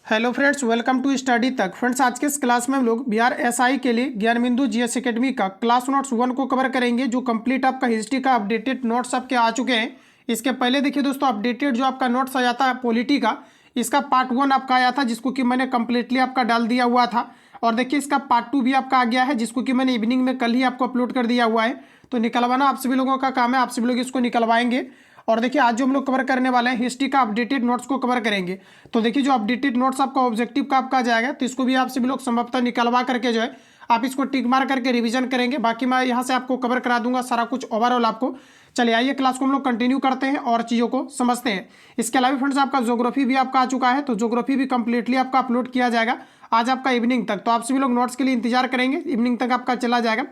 Hello friends, welcome to study Tak. Friends, आज के इस क्लास में हम लोग बिहार एसआई के लिए ज्ञानबिंदु जीएस एकेडमी का क्लास नोट्स 1 को कवर करेंगे, जो कंप्लीट आपका हिस्ट्री का अपडेटेड नोट्स आपके आ चुके हैं। इसके पहले देखिए दोस्तों, अपडेटेड जो आपका नोट्स आया था पॉलिटी का, इसका पार्ट 1 आपका आया था, जिसको कि मैंने कंप्लीटली आपका डाल दिया हुआ था। और देखिए इसका पार्ट 2 भी आपका आ गया है, जिसको कि मैंने इवनिंग में कल ही आपको अपलोड कर दिया हुआ है। तो निकलवाना आप सभी लोगों का काम है, आप सभी लोग इसको निकलवाएंगे। और देखिए आज जो हम लोग कवर करने वाले हैं, हिस्ट्री का अपडेटेड नोट्स को कवर करेंगे। तो देखिए जो अपडेटेड नोट्स आपका ऑब्जेक्टिव का आपका जाएगा, तो इसको भी आप सभी लोग संभवतः निकलवा करके जो है आप इसको टिक मार करके रिवीजन करेंगे। बाकी मैं यहाँ से आपको कवर करा दूंगा सारा कुछ ओवरऑल आपको। चलिए आइए क्लास को हम लोग कंटिन्यू करते हैं और चीज़ों को समझते हैं। इसके अलावा फ्रेंड्स आपका ज्योग्राफी भी आपका आ चुका है, तो ज्योग्राफी भी कंप्लीटली आपका अपलोड किया जाएगा आज आपका इवनिंग तक। तो आप सभी लोग नोट्स के लिए इंतजार करेंगे, इवनिंग तक आपका चला जाएगा।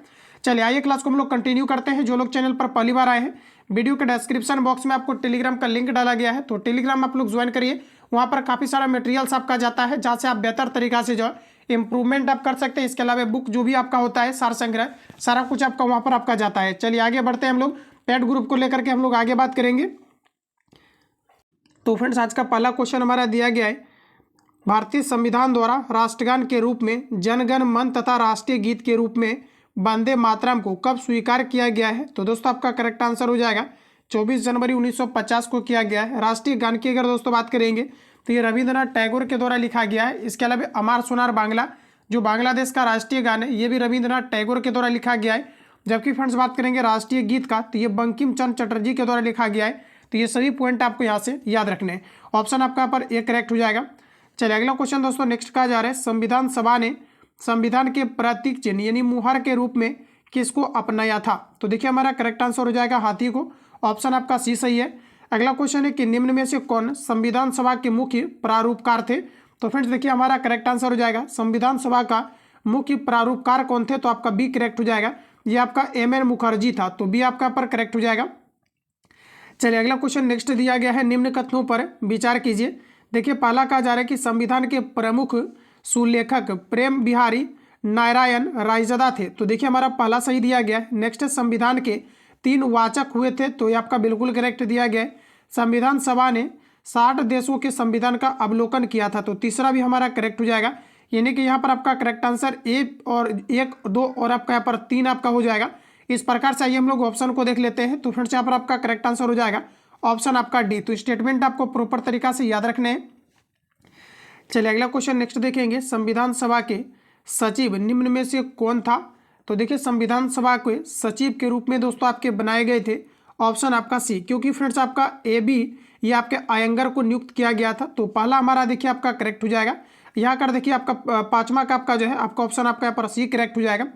चलिए आइए क्लास को हम लोग कंटिन्यू करते हैं। जो लोग चैनल पर पहली बार आए हैं, वीडियो के डिस्क्रिप्शन बॉक्स में आपको टेलीग्राम का लिंक डाला गया है, तो टेलीग्राम आप लोग ज्वाइन करिए। वहाँ पर काफ़ी सारा मटेरियल्स आपका जाता है, जहाँ से आप बेहतर तरीका से जो है इंप्रूवमेंट आप कर सकते हैं। इसके अलावा बुक जो भी आपका होता है, सार संग्रह, सारा कुछ आपका वहाँ पर आपका जाता है। चलिए आगे बढ़ते हैं, हम लोग पेड ग्रुप को लेकर के हम लोग आगे बात करेंगे। तो फ्रेंड्स आज का पहला क्वेश्चन हमारा दिया गया है, भारतीय संविधान द्वारा राष्ट्रगान के रूप में जनगण मन तथा राष्ट्रीय गीत के रूप में वंदे मातरम को कब स्वीकार किया गया है? तो दोस्तों आपका करेक्ट आंसर हो जाएगा 24 जनवरी 1950 को किया गया है। राष्ट्रीय गान की अगर दोस्तों बात करेंगे तो ये रविंद्रनाथ टैगोर के द्वारा लिखा गया है। इसके अलावा अमर सोनार बांग्ला, जो बांग्लादेश का राष्ट्रीय गान है, ये भी रविंद्रनाथ टैगोर के द्वारा लिखा गया है। जबकि फ्रेंड्स बात करेंगे राष्ट्रीय गीत का, तो ये बंकिम चंद्र चटर्जी के द्वारा लिखा गया है। तो ये सभी पॉइंट आपको यहाँ से याद रखने हैं। ऑप्शन आपका यहाँ पर एक करेक्ट हो जाएगा। चलिए अगला क्वेश्चन दोस्तों नेक्स्ट कहा जा रहा है, संविधान सभा ने संविधान के प्रतीक चिन्ह यानी मुहर के रूप में किसको अपनाया था? तो देखिए हमारा करेक्ट आंसर हो जाएगा हाथी को। ऑप्शन आपका सी सही है। अगला क्वेश्चन है कि निम्न में से कौन संविधान सभा के मुख्य प्रारूपकार थे? तो फ्रेंड्स देखिए हमारा करेक्ट आंसर हो जाएगा संविधान सभा का मुख्य प्रारूपकार कौन थे? तो आपका बी करेक्ट हो जाएगा। ये आपका एम.एन. मुखर्जी था, तो बी आपका पर करेक्ट हो जाएगा। चलिए अगला क्वेश्चन नेक्स्ट दिया गया है, निम्न कथनों पर विचार कीजिए। देखिए पहला कहा जा रहा है कि संविधान के प्रमुख सुलेखक प्रेम बिहारी नारायण रायजादा थे। तो देखिए हमारा पहला सही दिया गया है। नेक्स्ट संविधान के 3 वाचक हुए थे, तो ये आपका बिल्कुल करेक्ट दिया गया है। संविधान सभा ने 60 देशों के संविधान का अवलोकन किया था, तो तीसरा भी हमारा करेक्ट हो जाएगा। यानी कि यहाँ पर आपका करेक्ट आंसर एक और 1, 2 और आपका यहाँ पर 3 आपका हो जाएगा। इस प्रकार से आइए हम लोग ऑप्शन को देख लेते हैं। तो फ्रेंड्स यहाँ पर आपका करेक्ट आंसर हो जाएगा ऑप्शन आपका डी। तो स्टेटमेंट आपको प्रॉपर तरीका से याद रखने हैं। चलिए अगला क्वेश्चन नेक्स्ट देखेंगे, संविधान सभा के सचिव निम्न में से कौन था? तो देखिए संविधान सभा के सचिव के रूप में दोस्तों आपके बनाए गए थे ऑप्शन आपका सी, क्योंकि फ्रेंड्स आपका ए बी ये आपके अयंगर को नियुक्त किया गया था। तो पहला हमारा देखिए आपका करेक्ट हो जाएगा। यहाँ कर देखिए आपका पांचवा का आपका जो है आपका ऑप्शन आपका यहाँ पर सी करेक्ट हो जाएगा।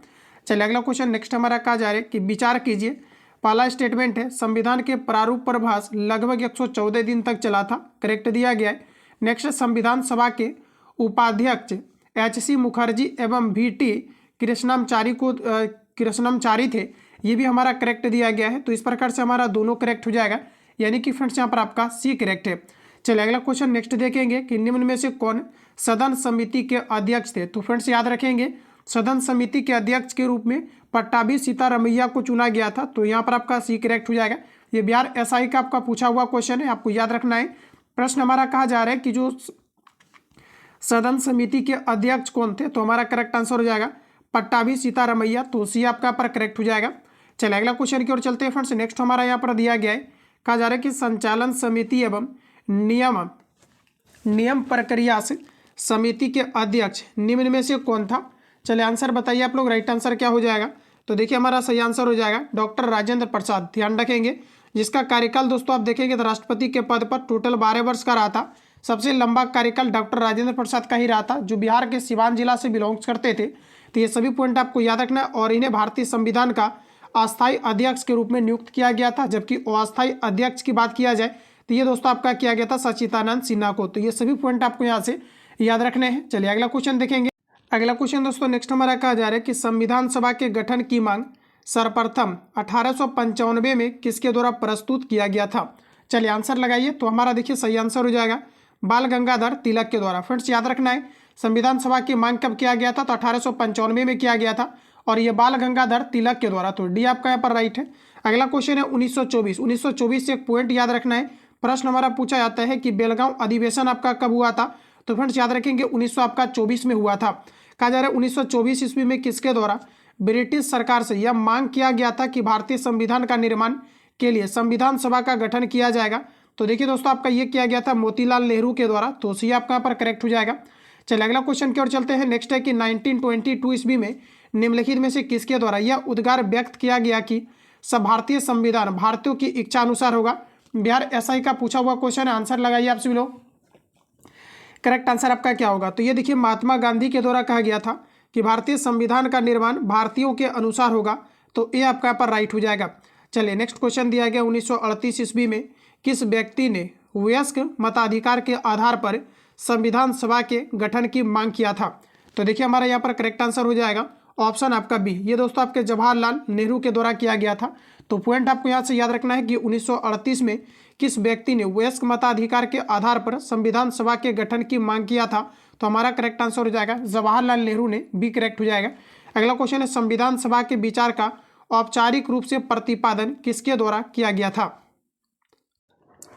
चलिए अगला क्वेश्चन नेक्स्ट हमारा कहा जा रहा है कि विचार कीजिए। पहला स्टेटमेंट है, संविधान के प्रारूप प्रभास लगभग 114 दिन तक चला था, करेक्ट दिया गया है। नेक्स्ट संविधान सभा के उपाध्यक्ष एच.सी. मुखर्जी एवं वी.टी. कृष्णमचारी थे, ये भी हमारा करेक्ट दिया गया है। तो इस प्रकार से हमारा दोनों करेक्ट हो जाएगा, यानी कि फ्रेंड्स यहाँ पर आपका सी करेक्ट है। चलिए अगला क्वेश्चन नेक्स्ट देखेंगे कि निम्न में से कौन सदन समिति के अध्यक्ष थे? तो फ्रेंड्स याद रखेंगे सदन समिति के अध्यक्ष के रूप में पट्टाभी सीतारमैया को चुना गया था, तो यहाँ पर आपका सी करेक्ट हो जाएगा। ये बिहार एसआई का आपका पूछा हुआ क्वेश्चन है, आपको याद रखना है। प्रश्न हमारा कहा जा रहा है कि जो सदन समिति के अध्यक्ष कौन थे? तो हमारा करेक्ट आंसर हो जाएगा पट्टाभी सीतारमैया, तो सी आपका पर करेक्ट हो जाएगा। चलिए अगला क्वेश्चन की ओर चलते हैं फ्रेंड्स। नेक्स्ट हमारा यहाँ पर दिया गया है, कहा जा रहा है कि संचालन समिति एवं नियम प्रक्रिया से समिति के अध्यक्ष निम्न में से कौन था? चलिए आंसर बताइए आप लोग, राइट आंसर क्या हो जाएगा? तो देखिए हमारा सही आंसर हो जाएगा डॉक्टर राजेंद्र प्रसाद। ध्यान रखेंगे जिसका कार्यकाल दोस्तों आप देखेंगे तो राष्ट्रपति के पद पर टोटल 12 वर्ष का रहा था। सबसे लंबा कार्यकाल डॉक्टर राजेंद्र प्रसाद का ही रहा था, जो बिहार के सिवान जिला से बिलोंग्स करते थे। तो ये सभी पॉइंट आपको याद रखना है। और इन्हें भारतीय संविधान का अस्थायी अध्यक्ष के रूप में नियुक्त किया गया था। जबकि अस्थायी अध्यक्ष की बात किया जाए तो ये दोस्तों आपका किया गया था सच्चिदानंद सिन्हा को। तो ये सभी पॉइंट आपको यहाँ से याद रखने हैं। चलिए अगला क्वेश्चन देखेंगे। अगला क्वेश्चन दोस्तों नेक्स्ट हमारा कहा जा रहा है कि संविधान सभा के गठन की मांग सर्वप्रथम 1895 में किसके द्वारा प्रस्तुत किया गया था? चलिए आंसर लगाइए। तो हमारा देखिए सही आंसर हो जाएगा बाल गंगाधर तिलक के द्वारा। फ्रेंड्स याद रखना है संविधान सभा की मांग कब किया गया था? तो 1895 में किया गया था, और ये बाल गंगाधर तिलक के द्वारा। तो डी आपका यहाँ पर राइट है। अगला क्वेश्चन है 1924 से एक पॉइंट याद रखना है। प्रश्न हमारा पूछा जाता है कि बेलगांव अधिवेशन आपका कब हुआ था? तो फ्रेंड्स याद रखेंगे 1924 में हुआ था। कहा जा रहा है 1924 ईस्वी में किसके द्वारा ब्रिटिश सरकार से यह मांग किया गया था कि भारतीय संविधान का निर्माण के लिए संविधान सभा का गठन किया जाएगा। तो देखिए दोस्तों आपका ये किया गया था मोतीलाल नेहरू के द्वारा, तो सी आपका यहाँ पर करेक्ट हो जाएगा। चलिए अगला क्वेश्चन की ओर चलते हैं। नेक्स्ट है कि 1922 ईस्वी में निम्नलिखित में से किसके द्वारा यह उद्गार व्यक्त किया गया कि सब भारतीय संविधान भारतीयों की इच्छा अनुसार होगा। बिहार एसआई का पूछा हुआ क्वेश्चन है, आंसर लगाइए आप सभी लोग। करेक्ट आंसर आपका क्या होगा? तो ये देखिए महात्मा गांधी के द्वारा कहा गया था कि भारतीय संविधान का निर्माण भारतीयों के अनुसार होगा, तो ये आपका यहाँ पर राइट हो जाएगा। चलिए नेक्स्ट क्वेश्चन दिया गया 1938 ईस्वी में किस व्यक्ति ने वयस्क मताधिकार के आधार पर संविधान सभा के गठन की मांग किया था? तो देखिए हमारा यहाँ पर करेक्ट आंसर हो जाएगा ऑप्शन आपका बी। ये दोस्तों आपके जवाहरलाल नेहरू के द्वारा किया गया था। तो पॉइंट आपको यहाँ से याद रखना है कि 1938 में किस व्यक्ति ने वयस्क मताधिकार के आधार पर संविधान सभा के गठन की मांग किया था? तो हमारा करेक्ट आंसर हो जाएगा जवाहरलाल नेहरू ने, बी करेक्ट हो जाएगा। अगला क्वेश्चन है संविधान सभा के विचार का औपचारिक रूप से प्रतिपादन किसके द्वारा किया गया था?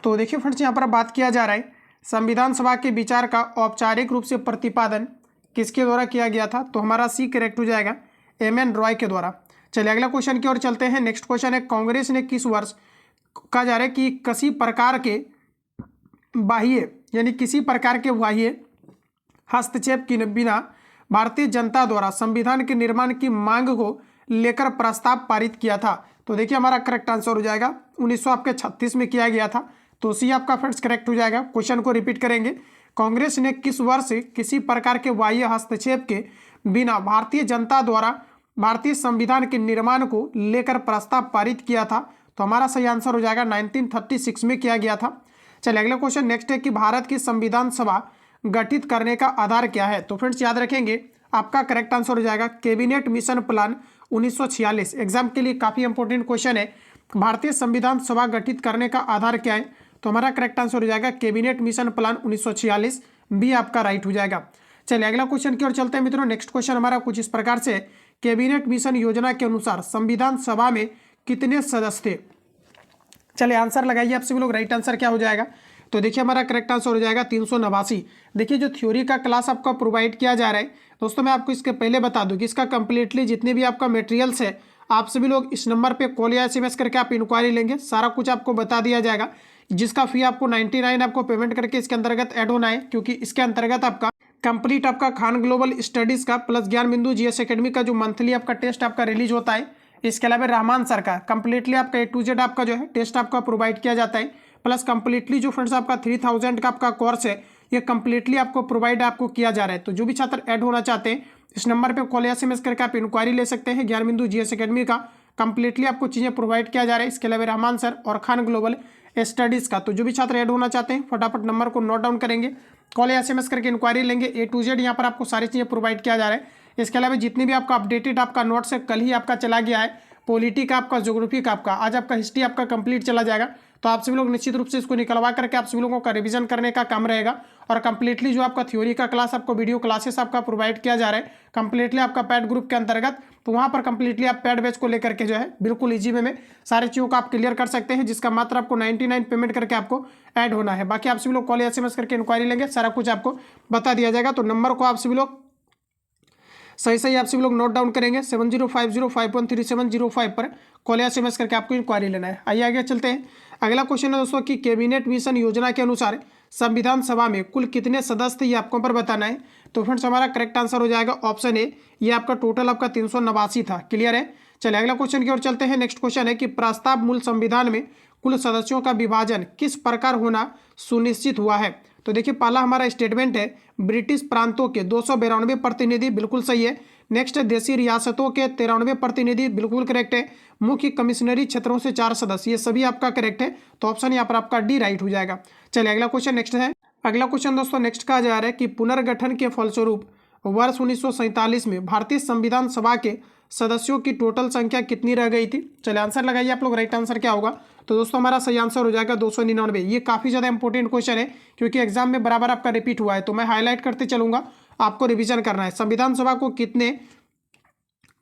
तो देखिए फ्रेंड्स यहाँ पर बात किया जा रहा है संविधान सभा के विचार का औपचारिक रूप से प्रतिपादन किसके द्वारा किया गया था? तो हमारा सी करेक्ट हो जाएगा एम.एन. रॉय के द्वारा। चलिए अगला क्वेश्चन की ओर चलते हैं। नेक्स्ट क्वेश्चन है कांग्रेस ने किस वर्ष कहा जा रहा है कि किसी प्रकार के बाह्य यानी किसी प्रकार के बाह्य हस्तक्षेप के बिना भारतीय जनता द्वारा संविधान के निर्माण की मांग को लेकर प्रस्ताव पारित किया था? तो देखिए हमारा करेक्ट आंसर हो जाएगा 1936 में किया गया था। तो सी आपका फ्रेंड्स करेक्ट हो जाएगा। क्वेश्चन को रिपीट करेंगे। कांग्रेस ने किस वर्ष किसी प्रकार के बाह्य हस्तक्षेप के बिना भारतीय जनता द्वारा भारतीय संविधान के निर्माण को लेकर प्रस्ताव पारित किया था? तो हमारा सही आंसर हो जाएगा 1936 में किया गया था। चलिए अगला क्वेश्चन नेक्स्ट है कि भारत की संविधान सभा गठित करने का आधार क्या है? तो फ्रेंड्स याद रखेंगे आपका करेक्ट आंसर हो जाएगा कैबिनेट मिशन प्लान 1946। एग्जाम के लिए काफी इंपॉर्टेंट क्वेश्चन है। भारतीय संविधान सभा गठित करने का आधार क्या है? तो हमारा करेक्ट आंसर हो जाएगा कैबिनेट मिशन प्लान 1946, बी आपका राइट हो जाएगा। चलिए अगला क्वेश्चन की ओर चलते हैं मित्रों। नेक्स्ट क्वेश्चन हमारा कुछ इस प्रकार से कैबिनेट मिशन योजना के अनुसार संविधान सभा में कितने सदस्य थे? चलिए आंसर लगाइए आप सभी लोग। राइट आंसर क्या हो जाएगा? तो देखिए हमारा करेक्ट आंसर हो जाएगा 389। देखिए जो थ्योरी का क्लास आपका प्रोवाइड किया जा रहा है दोस्तों, मैं आपको इसके पहले बता दूं कि इसका कंप्लीटली जितने भी आपका मटेरियल्स है आप सभी लोग इस नंबर पे कॉल या एसएमएस करके आप इंक्वायरी लेंगे, सारा कुछ आपको बता दिया जाएगा। जिसका फी आपको 99 आपको पेमेंट करके इसके अंतर्गत ऐड होना है, क्योंकि इसके अंतर्गत आपका कंप्लीट आपका खान ग्लोबल स्टडीज का प्लस ज्ञान बिंदु जीएस एकेडमी का जो मंथली आपका टेस्ट आपका रिलीज होता है, इसके अलावा रहमान सर का कंप्लीटली आपका A to Z आपका जो है टेस्ट आपका प्रोवाइड किया जाता है। प्लस कंप्लीटली जो फ्रेंड्स आपका 3000 का आपका कोर्स है ये कंप्लीटली आपको प्रोवाइड आपको किया जा रहा है। तो जो भी छात्र ऐड होना चाहते हैं इस नंबर पे कॉल या एसएमएस करके आप इंक्वायरी ले सकते हैं। ज्ञान बिंदु जीएस एकेडमी का कंप्लीटली आपको चीज़ें प्रोवाइड किया जा रहा है। इसके अलावा रहमान सर और खान ग्लोबल स्टडीज़ का। तो जो भी छात्र ऐड होना चाहते हैं फटाफट नंबर को नोट डाउन करेंगे, कॉल या एसएमएस करके इंक्वायरी लेंगे। A to Z यहाँ पर आपको सारी चीज़ें प्रोवाइड किया जा रहा है। इसके अलावा जितनी भी आपका अपडेटेड आपका नोट्स है, कल ही आपका चला गया है पॉलिटी का, आपका ज्योग्राफी का, आपका आज आपका हिस्ट्री आपका कंप्लीट चला जाएगा। तो आप सभी लोग निश्चित रूप से इसको निकलवा करके आप सभी लोगों का रिवीजन करने का काम रहेगा। और कंप्लीटली जो आपका थ्योरी का क्लास आपको वीडियो क्लासेस आपका प्रोवाइड किया जा रहा है कंप्लीटली आपका पैड ग्रुप के अंतर्गत, तो वहाँ पर कंप्लीटली आप पैड बैच को लेकर के जो है बिल्कुल ईजी वे में सारी चीज़ों को आप क्लियर कर सकते हैं, जिसका मात्र आपको 99 पेमेंट करके आपको ऐड होना है। बाकी आप सभी लोग कॉल या एसएमएस करके इंक्वायरी लेंगे, सारा कुछ आपको बता दिया जाएगा। तो नंबर को आप सभी लोग सही आप सभी लोग नोट डाउन करेंगे 7050513705 पर कॉल या एसएमएस करके आपको इंक्वायरी लेना है। आइए आगे चलते हैं। अगला क्वेश्चन है दोस्तों कि कैबिनेट मिशन योजना के अनुसार संविधान सभा में कुल कितने सदस्य थे ये आपको पर बताना है। तो फ्रेंड्स हमारा करेक्ट आंसर हो जाएगा ऑप्शन ए, ये आपका टोटल आपका 389 था। क्लियर है? चलिए अगला क्वेश्चन की ओर चलते हैं। नेक्स्ट क्वेश्चन है कि प्रस्ताव मूल संविधान में कुल सदस्यों का विभाजन किस प्रकार होना सुनिश्चित हुआ है। तो देखिए पहला हमारा स्टेटमेंट है ब्रिटिश प्रांतों के 292 प्रतिनिधि, बिल्कुल सही है। नेक्स्ट है देशी रियासतों के 93 प्रतिनिधि, बिल्कुल करेक्ट है। मुख्य कमिश्नरी क्षेत्रों से 4 सदस्य, ये सभी आपका करेक्ट है। तो ऑप्शन यहाँ पर आपका डी राइट हो जाएगा। चलिए अगला क्वेश्चन नेक्स्ट है। अगला क्वेश्चन दोस्तों नेक्स्ट कहा जा रहा है कि पुनर्गठन के फलस्वरूप वर्ष 1947 में भारतीय संविधान सभा के सदस्यों की टोटल संख्या कितनी रह गई थी। चलिए आंसर लगाइए आप लोग। राइट आंसर क्या होगा? तो दोस्तों हमारा सही आंसर हो जाएगा 299। ये काफ़ी ज़्यादा इंपॉर्टेंट क्वेश्चन है क्योंकि एग्जाम में बराबर आपका रिपीट हुआ है, तो मैं हाईलाइट करते चलूंगा, आपको रिवीजन करना है। संविधान सभा को कितने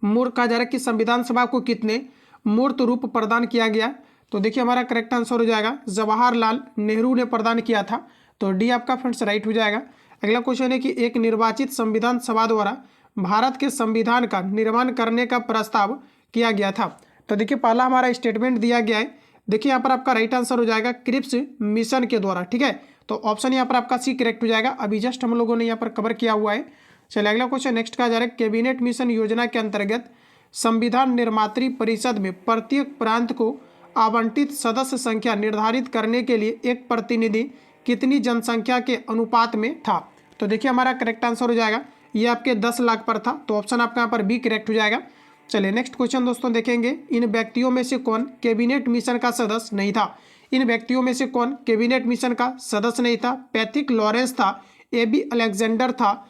मूर्त कहा जा रहा है कि संविधान सभा को कितने मूर्त रूप प्रदान किया गया। तो देखिए हमारा करेक्ट आंसर हो जाएगा जवाहरलाल नेहरू ने प्रदान किया था। तो डी आपका फ्रेंड्स राइट हो जाएगा। अगला क्वेश्चन है कि एक निर्वाचित संविधान सभा द्वारा भारत के संविधान का निर्माण करने का प्रस्ताव किया गया था। तो देखिए पहला हमारा स्टेटमेंट दिया गया है। देखिए यहाँ पर आपका राइट आंसर हो जाएगा क्रिप्स मिशन के द्वारा। ठीक है, तो ऑप्शन यहाँ पर आपका सी करेक्ट हो जाएगा। अभी जस्ट हम लोगों ने यहाँ पर कवर किया हुआ है। चलिए अगला क्वेश्चन नेक्स्ट कहा जा रहा है कैबिनेट मिशन योजना के अंतर्गत संविधान निर्मात्री परिषद में प्रत्येक प्रांत को आवंटित सदस्य संख्या निर्धारित करने के लिए एक प्रतिनिधि कितनी जनसंख्या के अनुपात में था। तो देखिए हमारा करेक्ट आंसर हो जाएगा ये आपके 10 लाख पर था। तो ऑप्शन आपका यहाँ पर बी करेक्ट हो जाएगा। चलिए नेक्स्ट क्वेश्चन दोस्तों देखेंगे, इन व्यक्तियों में से कौन कैबिनेट मिशन का सदस्य नहीं था। इन व्यक्तियों में से कौन कैबिनेट मिशन का सदस्य नहीं था। पैथिक लॉरेंस था, एबी अलेक्जेंडर था,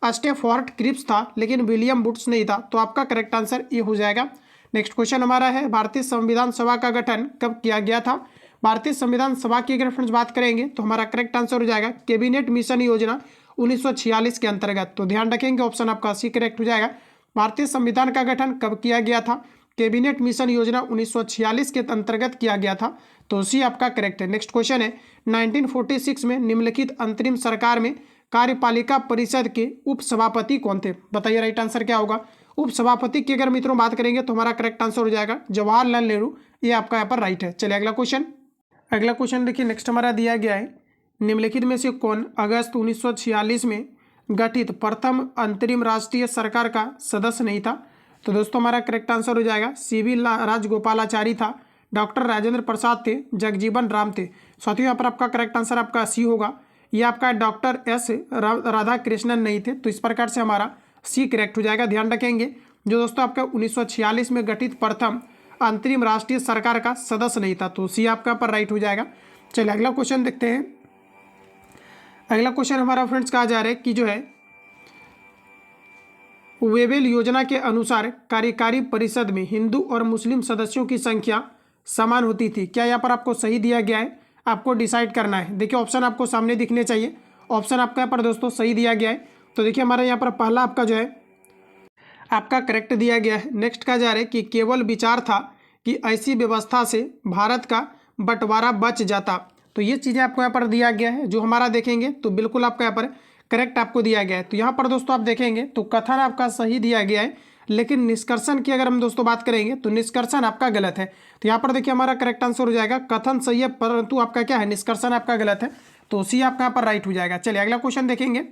स्टेफोर्ड क्रिप्स था, लेकिन विलियम वुड्स नहीं था। तो आपका करेक्ट आंसर ये हो जाएगा। नेक्स्ट क्वेश्चन हमारा है भारतीय संविधान सभा का गठन कब किया गया था। भारतीय संविधान सभा की अगर फ्रेंड्स बात करेंगे तो हमारा करेक्ट आंसर हो जाएगा कैबिनेट मिशन योजना 1946 के अंतर्गत। तो ध्यान रखेंगे ऑप्शन आपका सी करेक्ट हो जाएगा। भारतीय संविधान का गठन कब किया गया था, कैबिनेट मिशन योजना 1946 के अंतर्गत किया गया था। तो सी आपका करेक्ट है। नेक्स्ट क्वेश्चन है 1946 में निम्नलिखित अंतरिम सरकार में कार्यपालिका परिषद के उपसभापति कौन थे। बताइए राइट आंसर क्या होगा। उपसभापति की अगर मित्रों बात करेंगे तो हमारा करेक्ट आंसर हो जाएगा जवाहरलाल नेहरू। ये आपका यहाँ पर राइट है। चलिए अगला क्वेश्चन देखिए नेक्स्ट हमारा दिया गया है, निम्नलिखित में से कौन अगस्त 1946 में गठित प्रथम अंतरिम राष्ट्रीय सरकार का सदस्य नहीं था। तो दोस्तों हमारा करेक्ट आंसर हो जाएगा सीवी राजगोपालाचारी था, डॉक्टर राजेंद्र प्रसाद थे, जगजीवन राम थे। साथियों यहाँ पर आपका करेक्ट आंसर आपका सी होगा। ये आपका डॉक्टर एस राधा कृष्णन नहीं थे। तो इस प्रकार से हमारा सी करेक्ट हो जाएगा। ध्यान रखेंगे जो दोस्तों आपका 1946 में गठित प्रथम अंतरिम राष्ट्रीय सरकार का सदस्य नहीं था। तो सी आपका पर राइट हो जाएगा। चलिए अगला क्वेश्चन देखते हैं। अगला क्वेश्चन हमारा फ्रेंड्स कहा जा रहा है कि जो है वेबेल योजना के अनुसार कार्यकारी परिषद में हिंदू और मुस्लिम सदस्यों की संख्या समान होती थी। क्या यहाँ पर आपको सही दिया गया है, आपको डिसाइड करना है। देखिए ऑप्शन आपको सामने दिखने चाहिए। ऑप्शन आपका यहाँ पर दोस्तों सही दिया गया है। तो देखिए हमारे यहाँ पर पहला आपका जो है आपका करेक्ट दिया गया है। नेक्स्ट कहा जा रहा है कि केवल विचार था कि ऐसी व्यवस्था से भारत का बंटवारा बच जाता। तो ये चीज़ें आपको यहाँ पर दिया गया है। जो हमारा देखेंगे तो बिल्कुल आपका यहाँ पर करेक्ट आपको दिया गया है। तो यहाँ पर दोस्तों आप देखेंगे तो कथन आपका सही दिया गया है, लेकिन निष्कर्षण की अगर हम दोस्तों बात करेंगे तो निष्कर्षण आपका गलत है। तो यहाँ पर देखिए हमारा करेक्ट आंसर हो जाएगा कथन सही है परंतु आपका क्या है निष्कर्षण आपका गलत है। तो सी आपका यहाँ पर राइट हो जाएगा। चलिए अगला क्वेश्चन देखेंगे।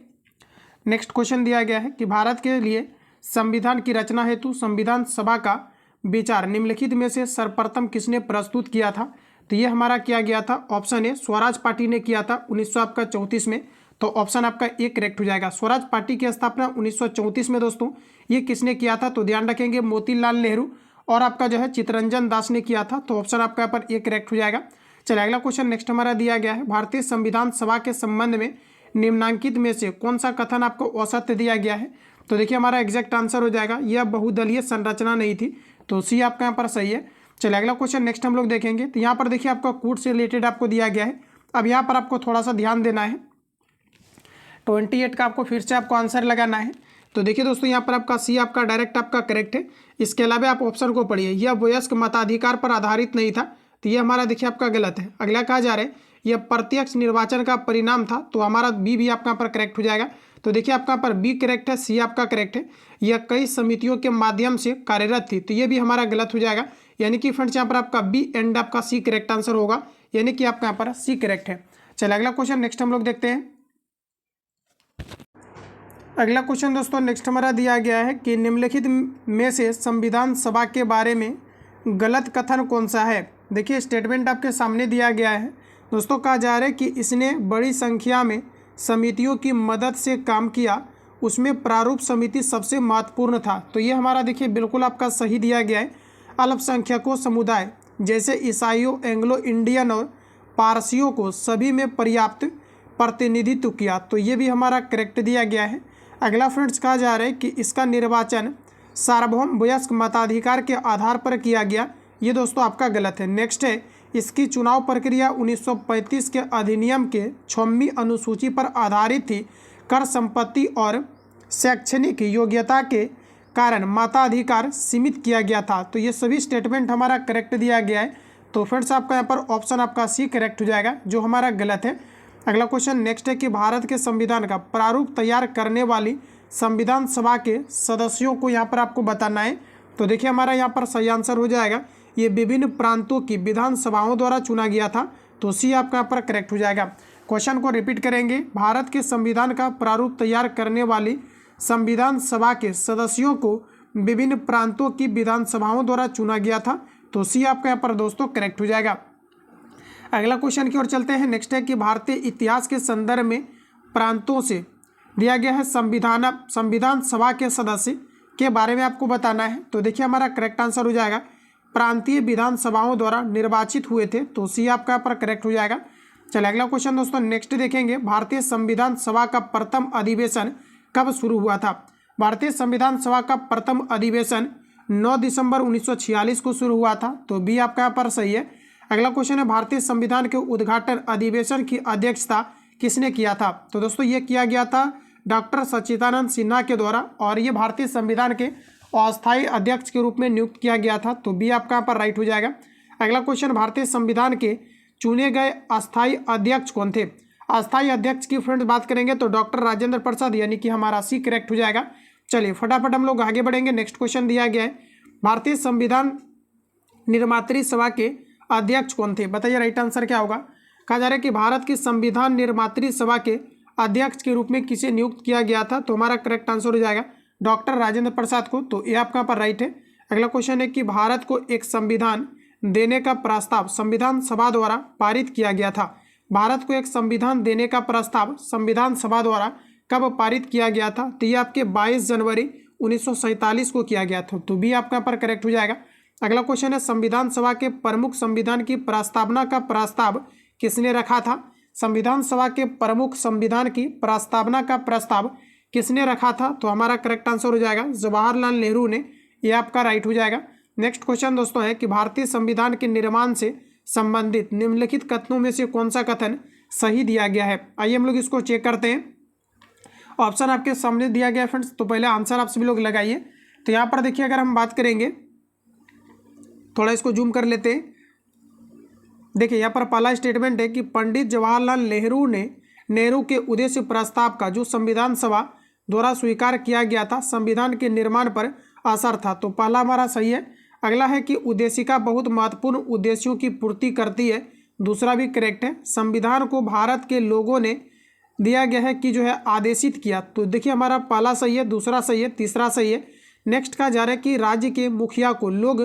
नेक्स्ट क्वेश्चन दिया गया है कि भारत के लिए संविधान की रचना हेतु संविधान सभा का विचार निम्नलिखित में से सर्वप्रथम किसने प्रस्तुत किया था। तो ये हमारा किया गया था ऑप्शन ए स्वराज पार्टी ने किया था 1934 में। तो ऑप्शन आपका ए करेक्ट हो जाएगा। स्वराज पार्टी की स्थापना 1934 में दोस्तों ये किसने किया था। तो ध्यान रखेंगे मोतीलाल नेहरू और आपका जो है चित्तरंजन दास ने किया था। तो ऑप्शन आपका यहाँ पर ए करेक्ट हो जाएगा। चलिए अगला क्वेश्चन नेक्स्ट हमारा दिया गया है, भारतीय संविधान सभा के संबंध में निम्नांकित में से कौन सा कथन आपको असत्य दिया गया है। तो देखिए हमारा एग्जैक्ट आंसर हो जाएगा यह बहुदलीय संरचना नहीं थी। तो सी आपका यहाँ पर सही है। चलिए अगला क्वेश्चन नेक्स्ट हम लोग देखेंगे। तो यहाँ पर देखिए आपका कूट से रिलेटेड आपको दिया गया है। अब यहाँ पर आपको थोड़ा सा ध्यान देना है। 28 का आपको फिर से आपको आंसर लगाना है। तो देखिए दोस्तों यहाँ पर आपका सी आपका डायरेक्ट आपका करेक्ट है। इसके अलावा आप ऑप्शन को पढ़िए, यह वयस्क मताधिकार पर आधारित नहीं था। तो ये हमारा देखिए आपका गलत है। अगला कहा जा रहा है यह प्रत्यक्ष निर्वाचन का परिणाम था। तो हमारा बी भी आपका पर करेक्ट हो जाएगा। तो देखिए आपका पर बी करेक्ट है, सी आपका करेक्ट है। यह कई समितियों के माध्यम से कार्यरत थी। तो ये भी हमारा गलत हो जाएगा। यानी कि फ्रेंड्स यहाँ पर आपका बी एंड आपका सी करेक्ट आंसर होगा, यानी कि आपका यहाँ पर सी करेक्ट है। चलिए अगला क्वेश्चन नेक्स्ट हम लोग देखते हैं। अगला क्वेश्चन दोस्तों नेक्स्ट हमारा दिया गया है कि निम्नलिखित में से संविधान सभा के बारे में गलत कथन कौन सा है। देखिए स्टेटमेंट आपके सामने दिया गया है दोस्तों। कहा जा रहा है कि इसने बड़ी संख्या में समितियों की मदद से काम किया, उसमें प्रारूप समिति सबसे महत्वपूर्ण था। तो ये हमारा देखिए बिल्कुल आपका सही दिया गया है। अल्पसंख्यकों समुदाय जैसे ईसाइयों, एंग्लो इंडियन और पारसियों को सभी में पर्याप्त प्रतिनिधित्व किया। तो ये भी हमारा करेक्ट दिया गया है। अगला फ्रेंड्स कहा जा रहा है कि इसका निर्वाचन सार्वभौम वयस्क मताधिकार के आधार पर किया गया। ये दोस्तों आपका गलत है। नेक्स्ट है इसकी चुनाव प्रक्रिया 1935 के अधिनियम के 6वीं अनुसूची पर आधारित थी। कर संपत्ति और शैक्षणिक योग्यता के कारण मताधिकार सीमित किया गया था। तो ये सभी स्टेटमेंट हमारा करेक्ट दिया गया है। तो फ्रेंड्स आपका यहाँ पर ऑप्शन आपका सी करेक्ट हो जाएगा, जो हमारा गलत है। अगला क्वेश्चन नेक्स्ट है कि भारत के संविधान का प्रारूप तैयार करने वाली संविधान सभा के सदस्यों को यहाँ पर आपको बताना है। तो देखिए हमारा यहाँ पर सही आंसर हो जाएगा, ये विभिन्न प्रांतों की विधानसभाओं द्वारा चुना गया था। तो सी आपका यहाँ पर करेक्ट हो जाएगा। क्वेश्चन को रिपीट करेंगे, भारत के संविधान का प्रारूप तैयार करने वाली संविधान सभा के सदस्यों को विभिन्न प्रांतों की विधानसभाओं द्वारा चुना गया था। तो सी आपका यहाँ पर दोस्तों करेक्ट हो जाएगा। अगला क्वेश्चन की ओर चलते हैं। नेक्स्ट है कि भारतीय इतिहास के संदर्भ में प्रांतों से दिया गया है संविधान सभा के सदस्य के बारे में आपको बताना है। तो देखिए हमारा करेक्ट आंसर हो जाएगा, प्रांतीय विधानसभाओं द्वारा निर्वाचित हुए थे। तो सी आपका यहाँ पर करेक्ट हो जाएगा। चलिए अगला क्वेश्चन दोस्तों नेक्स्ट देखेंगे, भारतीय संविधान सभा का प्रथम अधिवेशन कब शुरू हुआ था? भारतीय संविधान सभा का प्रथम अधिवेशन 9 दिसंबर 1946 को शुरू हुआ था। तो बी आपका यहाँ पर सही है। अगला क्वेश्चन है, भारतीय संविधान के उद्घाटन अधिवेशन की अध्यक्षता किसने किया था? तो दोस्तों ये किया गया था डॉक्टर सच्चिदानंद सिन्हा के द्वारा, और ये भारतीय संविधान के अस्थायी अध्यक्ष के रूप में नियुक्त किया गया था। तो बी आपका यहाँ पर राइट हो जाएगा। अगला क्वेश्चन, भारतीय संविधान के चुने गए अस्थायी अध्यक्ष कौन थे? अस्थायी अध्यक्ष की फ्रेंड्स बात करेंगे तो डॉक्टर राजेंद्र प्रसाद, यानी कि हमारा सी करेक्ट हो जाएगा। चलिए फटाफट हम लोग आगे बढ़ेंगे। नेक्स्ट क्वेश्चन दिया गया है, भारतीय संविधान निर्मात्री सभा के अध्यक्ष कौन थे? बताइए राइट आंसर क्या होगा। कहा जा रहा है कि भारत की संविधान निर्मात्री सभा के अध्यक्ष के रूप में किसे नियुक्त किया गया था? तो हमारा करेक्ट आंसर हो जाएगा डॉक्टर राजेंद्र प्रसाद को। तो ये आपका पर राइट है। अगला क्वेश्चन है कि भारत को एक संविधान देने का प्रस्ताव संविधान सभा द्वारा पारित किया गया था। भारत को एक संविधान देने का प्रस्ताव संविधान सभा द्वारा कब पारित किया गया था? तो ये आपके 22 जनवरी 1947 को किया गया था। तो बी आपका पर करेक्ट हो जाएगा। अगला क्वेश्चन है, संविधान सभा के प्रमुख संविधान की प्रस्तावना का प्रस्ताव किसने रखा था? संविधान सभा के प्रमुख संविधान की प्रस्तावना का प्रस्ताव किसने रखा था? तो हमारा करेक्ट आंसर हो जाएगा जवाहरलाल नेहरू ने। ये आपका राइट हो जाएगा। नेक्स्ट क्वेश्चन दोस्तों है कि भारतीय संविधान के निर्माण से संबंधित निम्नलिखित कथनों में से कौन सा कथन सही दिया गया है? आइए हम लोग इसको चेक करते हैं। ऑप्शन आपके सामने दिया गया है फ्रेंड्स, तो पहले आंसर आप सभी लोग लगाइए। तो यहाँ पर देखिए अगर हम बात करेंगे, थोड़ा इसको जूम कर लेते हैं। देखिए यहाँ पर पहला स्टेटमेंट है कि पंडित जवाहरलाल नेहरू ने नेहरू के उद्देश्य प्रस्ताव का जो संविधान सभा द्वारा स्वीकार किया गया था संविधान के निर्माण पर असर था। तो पहला हमारा सही है। अगला है कि उद्देशिका बहुत महत्वपूर्ण उद्देश्यों की पूर्ति करती है। दूसरा भी करेक्ट है। संविधान को भारत के लोगों ने दिया गया है कि जो है आदेशित किया। तो देखिए हमारा पहला सही है, दूसरा सही है, तीसरा सही है। नेक्स्ट कहा जा रहा है कि राज्य के मुखिया को लोग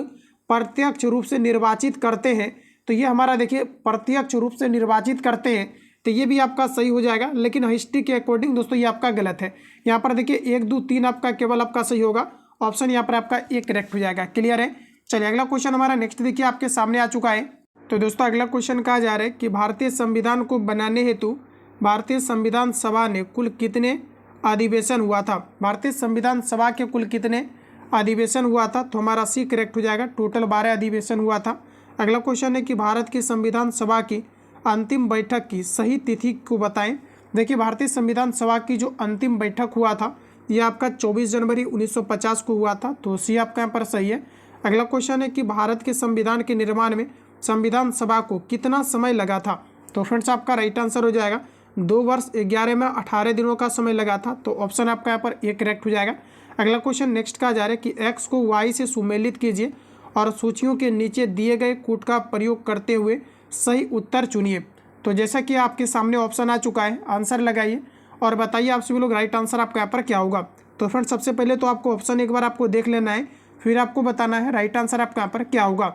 प्रत्यक्ष रूप से निर्वाचित करते हैं। तो ये हमारा देखिए प्रत्यक्ष रूप से निर्वाचित करते हैं, तो ये भी आपका सही हो जाएगा। लेकिन हिस्ट्री के अकॉर्डिंग दोस्तों ये आपका गलत है। यहाँ पर देखिए 1, 2, 3 आपका केवल आपका सही होगा। ऑप्शन यहाँ पर आपका एक करेक्ट हो जाएगा। क्लियर है। चलिए अगला क्वेश्चन हमारा नेक्स्ट देखिए आपके सामने आ चुका है। तो दोस्तों अगला क्वेश्चन कहा जा रहा है कि भारतीय संविधान को बनाने हेतु भारतीय संविधान सभा ने कुल कितने अधिवेशन हुआ था? भारतीय संविधान सभा के कुल कितने अधिवेशन हुआ था? तो हमारा सी करेक्ट हो जाएगा, टोटल 12 अधिवेशन हुआ था। अगला क्वेश्चन है कि भारत की संविधान सभा की अंतिम बैठक की सही तिथि को बताएं। देखिए भारतीय संविधान सभा की जो अंतिम बैठक हुआ था ये आपका 24 जनवरी 1950 को हुआ था। तो सी आपका यहाँ पर सही है। अगला क्वेश्चन है कि भारत के संविधान के निर्माण में संविधान सभा को कितना समय लगा था? तो फ्रेंड्स आपका राइट आंसर हो जाएगा 2 वर्ष 11 में 18 दिनों का समय लगा था। तो ऑप्शन आपका यहाँ पर एक करेक्ट हो जाएगा। अगला क्वेश्चन नेक्स्ट कहा जा रहा है कि एक्स को वाई से सुमेलित कीजिए और सूचियों के नीचे दिए गए कूट का प्रयोग करते हुए सही उत्तर चुनिए। तो जैसा कि आपके सामने ऑप्शन आ चुका है, आंसर लगाइए और बताइए आप सभी लोग राइट आंसर आपका यहाँ पर क्या होगा। तो फ्रेंड्स सबसे पहले तो आपको ऑप्शन एक बार आपको देख लेना है, फिर आपको बताना है राइट आंसर आपका यहाँ पर क्या होगा।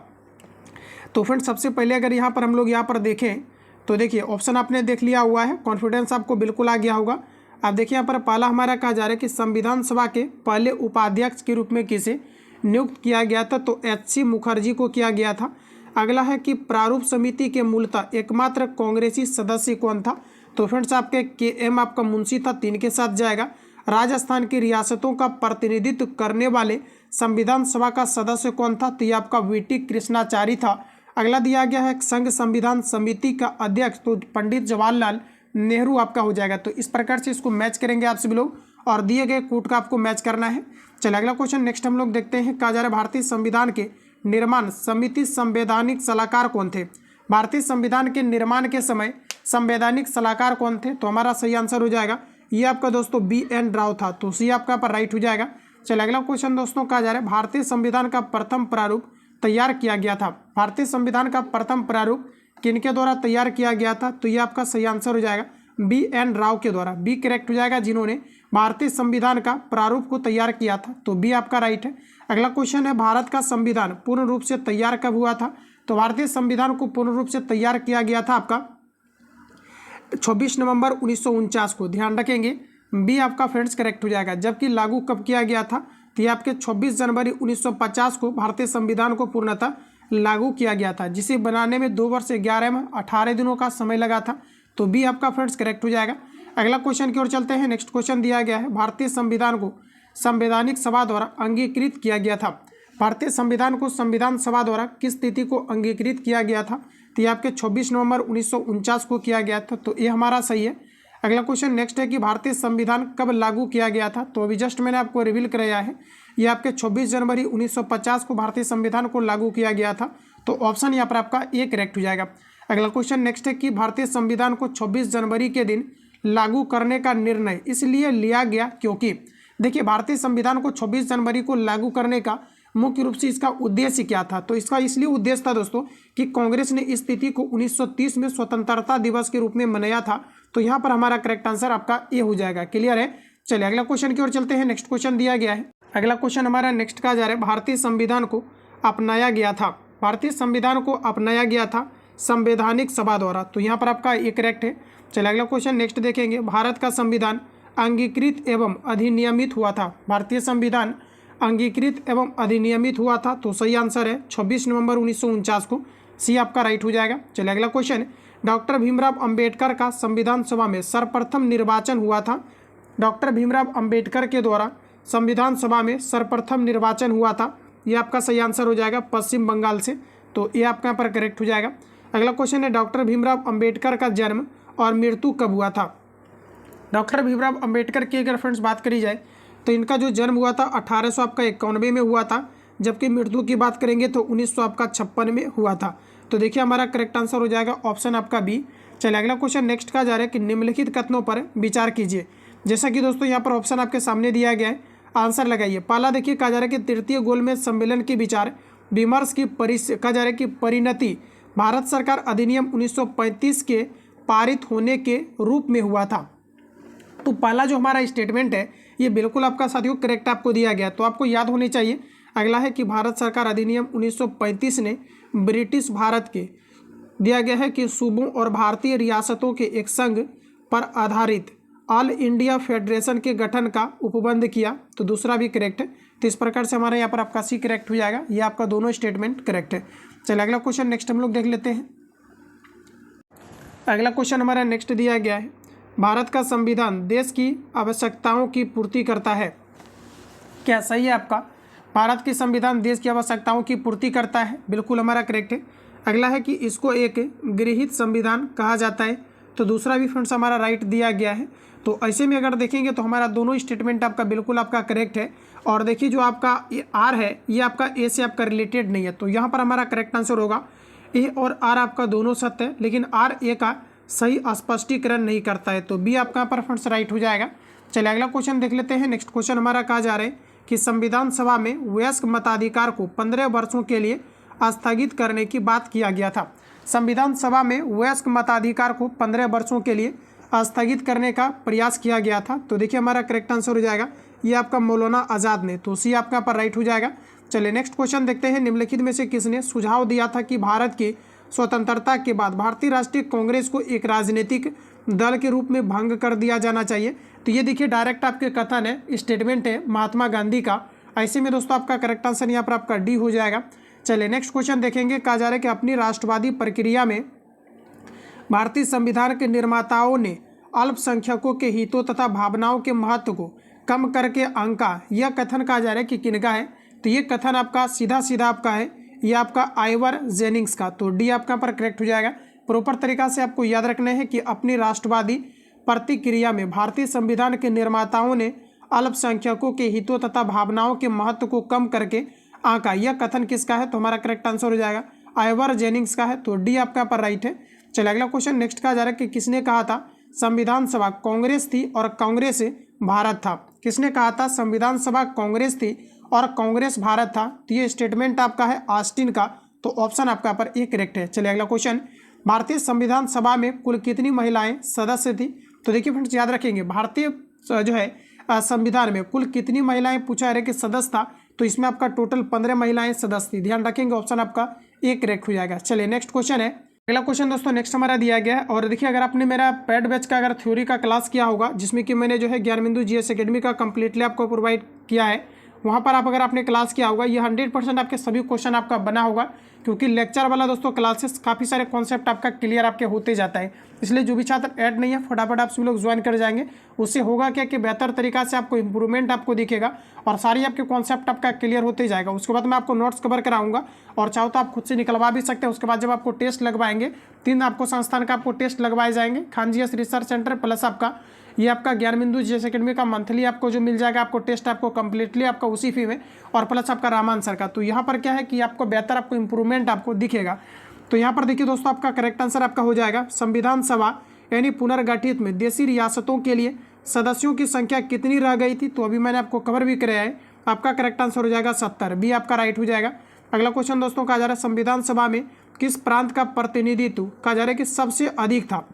तो फ्रेंड्स सबसे पहले अगर यहाँ पर हम लोग यहाँ पर देखें तो देखिए ऑप्शन आपने देख लिया हुआ है, कॉन्फिडेंस आपको बिल्कुल आ गया होगा। अब देखिए यहाँ पर पहला हमारा कहा जा रहा है कि संविधान सभा के पहले उपाध्यक्ष के रूप में किसे नियुक्त किया गया था? तो HC मुखर्जी को किया गया था। अगला है कि प्रारूप समिति के मूलतः एकमात्र कांग्रेसी सदस्य कौन था? तो फ्रेंड्स आपके KM आपका मुंशी था, 3 के साथ जाएगा। राजस्थान की रियासतों का प्रतिनिधित्व करने वाले संविधान सभा का सदस्य कौन था? तो ये आपका VT कृष्णाचारी था। अगला दिया गया है संघ संविधान समिति का अध्यक्ष, तो पंडित जवाहरलाल नेहरू आपका हो जाएगा। तो इस प्रकार से इसको मैच करेंगे आप सभी लोग और दिए गए कूट का आपको मैच करना है। चलिए अगला क्वेश्चन नेक्स्ट हम लोग देखते हैं। कहा जा रहा है भारतीय संविधान के निर्माण समिति संवैधानिक सलाहकार कौन थे? भारतीय संविधान के निर्माण के समय संवैधानिक सलाहकार कौन थे? तो हमारा सही आंसर हो जाएगा ये आपका दोस्तों BN राव था। तो सी आपका पर राइट हो जाएगा। चलिए अगला क्वेश्चन दोस्तों कहा जा रहा है भारतीय संविधान का प्रथम प्रारूप तैयार किया गया था। भारतीय संविधान का प्रथम प्रारूप किनके द्वारा तैयार किया गया था? तो ये आपका सही आंसर हो जाएगा BN राव के द्वारा। बी करेक्ट हो जाएगा, जिन्होंने भारतीय संविधान का प्रारूप को तैयार किया था। तो बी आपका राइट है। अगला क्वेश्चन है भारत का संविधान पूर्ण रूप से तैयार कब हुआ था? तो भारतीय संविधान को पूर्ण रूप से तैयार किया गया था आपका 26 नवंबर 1949 को। ध्यान रखेंगे बी आपका फ्रेंड्स करेक्ट हो जाएगा। जबकि लागू कब किया गया था? तो ये आपके 26 जनवरी 1950 को भारतीय संविधान को पूर्णतः लागू किया गया था, जिसे बनाने में 2 वर्ष 11 माह 18 दिनों का समय लगा था। तो बी आपका फ्रेंड्स करेक्ट हो जाएगा। अगला क्वेश्चन की ओर चलते हैं। नेक्स्ट क्वेश्चन दिया गया है भारतीय संविधान को संवैधानिक सभा द्वारा अंगीकृत किया गया था। भारतीय संविधान को संविधान सभा द्वारा किस तिथि को अंगीकृत किया गया था? तो ये आपके 26 नवंबर 1949 को किया गया था। तो ये हमारा सही है। अगला क्वेश्चन नेक्स्ट है कि भारतीय संविधान कब लागू किया गया था? तो अभी जस्ट मैंने आपको रिवील कराया है, ये आपके 26 जनवरी 1950 को भारतीय संविधान को लागू किया गया था। तो ऑप्शन यहाँ पर आपका ए करेक्ट हो जाएगा। अगला क्वेश्चन नेक्स्ट है कि भारतीय संविधान को 26 जनवरी के दिन लागू करने का निर्णय इसलिए लिया गया क्योंकि देखिए भारतीय संविधान को 26 जनवरी को लागू करने का मुख्य रूप से इसका उद्देश्य क्या था? तो इसका इसलिए उद्देश्य था दोस्तों कि कांग्रेस ने इस तिथि को 1930 में स्वतंत्रता दिवस के रूप में मनाया था। तो यहाँ पर हमारा करेक्ट आंसर आपका ए हो जाएगा। क्लियर है? चलिए अगला क्वेश्चन की ओर चलते हैं। नेक्स्ट क्वेश्चन दिया गया है। अगला क्वेश्चन हमारा नेक्स्ट कहा जा रहा है भारतीय संविधान को अपनाया गया था। भारतीय संविधान को अपनाया गया था संवैधानिक सभा द्वारा। तो यहाँ पर आपका ए करेक्ट है। चलिए अगला क्वेश्चन नेक्स्ट देखेंगे। भारत का संविधान अंगीकृत एवं अधिनियमित हुआ था। भारतीय संविधान अंगीकृत एवं अधिनियमित हुआ था। तो सही आंसर है 26 नवंबर 1949 को। सी आपका राइट हो जाएगा। चलिए अगला क्वेश्चन डॉक्टर भीमराव अंबेडकर का संविधान सभा में सर्वप्रथम निर्वाचन हुआ था। डॉक्टर भीमराव अंबेडकर के द्वारा संविधान सभा में सर्वप्रथम निर्वाचन हुआ था। ये आपका सही आंसर हो जाएगा पश्चिम बंगाल से। तो ये आपका यहाँ पर करेक्ट हो जाएगा। अगला क्वेश्चन है डॉक्टर भीमराव अंबेडकर का जन्म और मृत्यु कब हुआ था? डॉक्टर भीमराव अंबेडकर की अगर फ्रेंड्स बात करी जाए तो इनका जो जन्म हुआ था 1891 में हुआ था, जबकि मृत्यु की बात करेंगे तो 1956 में हुआ था। तो देखिए हमारा करेक्ट आंसर हो जाएगा ऑप्शन आपका बी। चलिए अगला क्वेश्चन नेक्स्ट का जा रहा है कि निम्नलिखित कथनों पर विचार कीजिए। जैसा कि दोस्तों यहाँ पर ऑप्शन आपके सामने दिया गया है, आंसर लगाइए। पहला देखिए कहा जा रहा है कि तृतीय गोलमेज सम्मेलन के विचार विमर्श की कहा जा रहा है कि परिणति भारत सरकार अधिनियम 1935 के पारित होने के रूप में हुआ था। तो पहला जो हमारा स्टेटमेंट है ये बिल्कुल आपका साथियों करेक्ट आपको दिया गया। तो आपको याद होनी चाहिए। अगला है कि भारत सरकार अधिनियम 1935 ने ब्रिटिश भारत के दिया गया है कि सूबों और भारतीय रियासतों के एक संघ पर आधारित ऑल इंडिया फेडरेशन के गठन का उपबंध किया। तो दूसरा भी करेक्ट है। तो इस प्रकार से हमारा यहाँ पर आपका सी करेक्ट हो जाएगा। ये आपका दोनों स्टेटमेंट करेक्ट है। चलिए अगला क्वेश्चन नेक्स्ट हम लोग देख लेते हैं। अगला क्वेश्चन हमारा नेक्स्ट दिया गया है भारत का संविधान देश की आवश्यकताओं की पूर्ति करता है। क्या सही है आपका? भारत की संविधान देश की आवश्यकताओं की पूर्ति करता है, बिल्कुल हमारा करेक्ट है। अगला है कि इसको एक गृहीत संविधान कहा जाता है। तो दूसरा भी फ्रेंड्स हमारा राइट दिया गया है। तो ऐसे में अगर देखेंगे तो हमारा दोनों स्टेटमेंट आपका बिल्कुल आपका करेक्ट है। और देखिए जो आपका ये आर है ये आपका ए से आपका रिलेटेड नहीं है। तो यहाँ पर हमारा करेक्ट आंसर होगा ए और आर आपका दोनों सत्य है, लेकिन आर ए का सही स्पष्टीकरण नहीं करता है। तो बी आपका पर फ्रेंड्स राइट हो जाएगा। चलिए अगला क्वेश्चन देख लेते हैं। नेक्स्ट क्वेश्चन हमारा कहा जा रहा है कि संविधान सभा में वयस्क मताधिकार को 15 वर्षों के लिए स्थगित करने की बात किया गया था। संविधान सभा में वयस्क मताधिकार को 15 वर्षों के लिए स्थगित करने का प्रयास किया गया था। तो देखिए हमारा करेक्ट आंसर हो जाएगा ये आपका मौलाना आज़ाद ने। तो सी आपका पर राइट हो जाएगा। चलिए नेक्स्ट क्वेश्चन देखते हैं। निम्नलिखित में से किसने सुझाव दिया था कि भारत की स्वतंत्रता के बाद भारतीय राष्ट्रीय कांग्रेस को एक राजनीतिक दल के रूप में भंग कर दिया जाना चाहिए? तो ये देखिए डायरेक्ट आपके कथन है, स्टेटमेंट है महात्मा गांधी का। ऐसे में दोस्तों आपका करेक्ट आंसर यहाँ पर आपका डी हो जाएगा। चलिए नेक्स्ट क्वेश्चन देखेंगे। कहा जा रहा है कि अपनी राष्ट्रवादी प्रक्रिया में भारतीय संविधान के निर्माताओं ने अल्पसंख्यकों के हितों तथा भावनाओं के महत्व को कम करके आंका। यह कथन कहा जा रहा है कि किनका है? तो ये कथन आपका सीधा सीधा आपका है, ये आपका आइवर जेनिंग्स का। तो डी आपका पर करेक्ट हो जाएगा। प्रॉपर तरीका से आपको याद रखना है कि अपनी राष्ट्रवादी प्रतिक्रिया में भारतीय संविधान के निर्माताओं ने अल्पसंख्यकों के हितों तथा भावनाओं के महत्व को कम करके आंका। यह कथन किसका है? तो हमारा करेक्ट आंसर हो जाएगा आइवर जेनिंग्स का है। तो डी आपका पर राइट है। चलिए अगला क्वेश्चन नेक्स्ट कहा जा रहा है कि किसने कहा था संविधान सभा कांग्रेस थी और कांग्रेस भारत था। किसने कहा था संविधान सभा कांग्रेस थी और कांग्रेस भारत था। तो ये स्टेटमेंट आपका है ऑस्टिन का, तो ऑप्शन आपका यहाँ पर एक करेक्ट है। चलिए अगला क्वेश्चन, भारतीय संविधान सभा में कुल कितनी महिलाएं सदस्य थी। तो देखिए फ्रेंड्स याद रखेंगे भारतीय जो है संविधान में कुल कितनी महिलाएं पूछा है कि सदस्य था, तो इसमें आपका टोटल 15 महिलाएं सदस्य थी। ध्यान रखेंगे ऑप्शन आपका एक करेक्ट हो जाएगा। चलिए नेक्स्ट क्वेश्चन है। अगला क्वेश्चन दोस्तों नेक्स्ट हमारा दिया गया है और देखिए अगर आपने मेरा पेड बैच का अगर थ्योरी का क्लास किया होगा जिसमें कि मैंने जो है ज्ञानबिंदु जीएस एकेडमी का कंप्लीटली आपको प्रोवाइड किया है, वहाँ पर आप अगर आपने क्लास किया होगा ये 100% आपके सभी क्वेश्चन आपका बना होगा, क्योंकि लेक्चर वाला दोस्तों क्लासेस काफ़ी सारे कॉन्सेप्ट आपका क्लियर आपके होते जाता है। इसलिए जो भी छात्र ऐड नहीं है फटाफट आप सभी लोग ज्वाइन कर जाएंगे। उससे होगा क्या कि बेहतर तरीका से आपको इंप्रूवमेंट आपको दिखेगा और सारी आपके कॉन्सेप्ट आपका क्लियर होते जाएगा। उसके बाद मैं आपको नोट्स कवर कराऊंगा और चाहो तो आप खुद से निकलवा भी सकते हैं। उसके बाद जब आपको टेस्ट लगवाएंगे 3 आपको संस्थान का आपको टेस्ट लगवाए जाएंगे, Khan GS research centre plus आपका ये आपका ज्ञानबिंदु जीएस एकेडमी का मंथली आपको जो मिल जाएगा आपको टेस्ट आपको कंप्लीटली आपका उसी फी में और प्लस आपका रामान सर का। तो यहाँ पर क्या है कि आपको बेहतर आपको इंप्रूवमेंट आपको दिखेगा। तो यहाँ पर देखिए दोस्तों आपका करेक्ट आंसर आपका हो जाएगा संविधान सभा यानी पुनर्गठित में देशी रियासतों के लिए सदस्यों की संख्या कितनी रह गई थी, तो अभी मैंने आपको कवर भी कराया है। आपका करेक्ट आंसर हो जाएगा 70, बी आपका राइट हो जाएगा। अगला क्वेश्चन दोस्तों कहा जा रहा है संविधान सभा में किस प्रांत का प्रतिनिधित्व कहा जा रहा है कि सबसे अधिक था।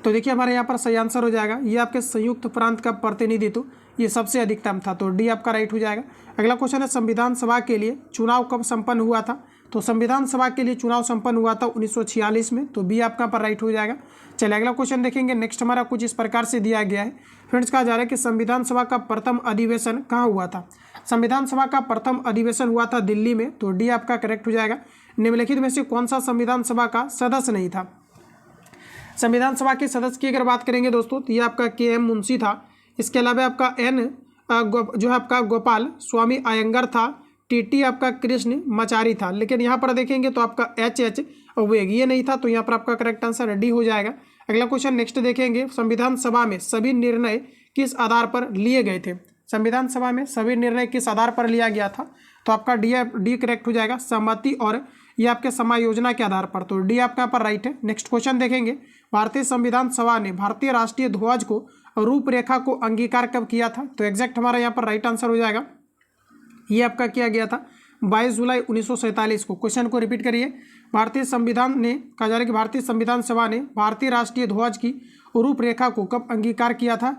तो देखिए हमारे यहाँ पर सही आंसर हो जाएगा ये आपके संयुक्त प्रांत का प्रतिनिधित्व ये सबसे अधिकतम था, तो डी आपका राइट हो जाएगा। अगला क्वेश्चन है संविधान सभा के लिए चुनाव कब संपन्न हुआ था। तो संविधान सभा के लिए चुनाव संपन्न हुआ था 1946 में, तो बी आपका पर राइट हो जाएगा। चलिए अगला क्वेश्चन देखेंगे। नेक्स्ट हमारा कुछ इस प्रकार से दिया गया है फ्रेंड्स, कहा जा रहा है कि संविधान सभा का प्रथम अधिवेशन कहाँ हुआ था। संविधान सभा का प्रथम अधिवेशन हुआ था दिल्ली में, तो डी आपका करेक्ट हो जाएगा। निम्नलिखित में से कौन सा संविधान सभा का सदस्य नहीं था। संविधान सभा के सदस्य की अगर बात करेंगे दोस्तों तो ये आपका के.एम. मुंशी था। इसके अलावा आपका जो है आपका गोपाल स्वामी अयंगर था। टी आपका कृष्ण मचारी था। लेकिन यहाँ पर देखेंगे तो आपका एच वेग ये नहीं था, तो यहाँ पर आपका करेक्ट आंसर डी हो जाएगा। अगला क्वेश्चन नेक्स्ट देखेंगे संविधान सभा में सभी निर्णय किस आधार पर लिए गए थे। संविधान सभा में सभी निर्णय किस आधार पर लिया गया था, तो आपका डी करेक्ट हो जाएगा सहमति और ये आपके समायोजना के आधार पर, तो डी आपका पर राइट है। नेक्स्ट क्वेश्चन देखेंगे भारतीय संविधान सभा ने भारतीय राष्ट्रीय ध्वज को रूपरेखा को अंगीकार कब किया था। तो एग्जैक्ट हमारा यहाँ पर राइट आंसर हो जाएगा ये आपका किया गया था 22 जुलाई 1947 को। क्वेश्चन को रिपीट करिए। भारतीय संविधान ने कहा जा रहा है कि भारतीय संविधान सभा ने भारतीय राष्ट्रीय ध्वज की रूपरेखा को कब अंगीकार किया था।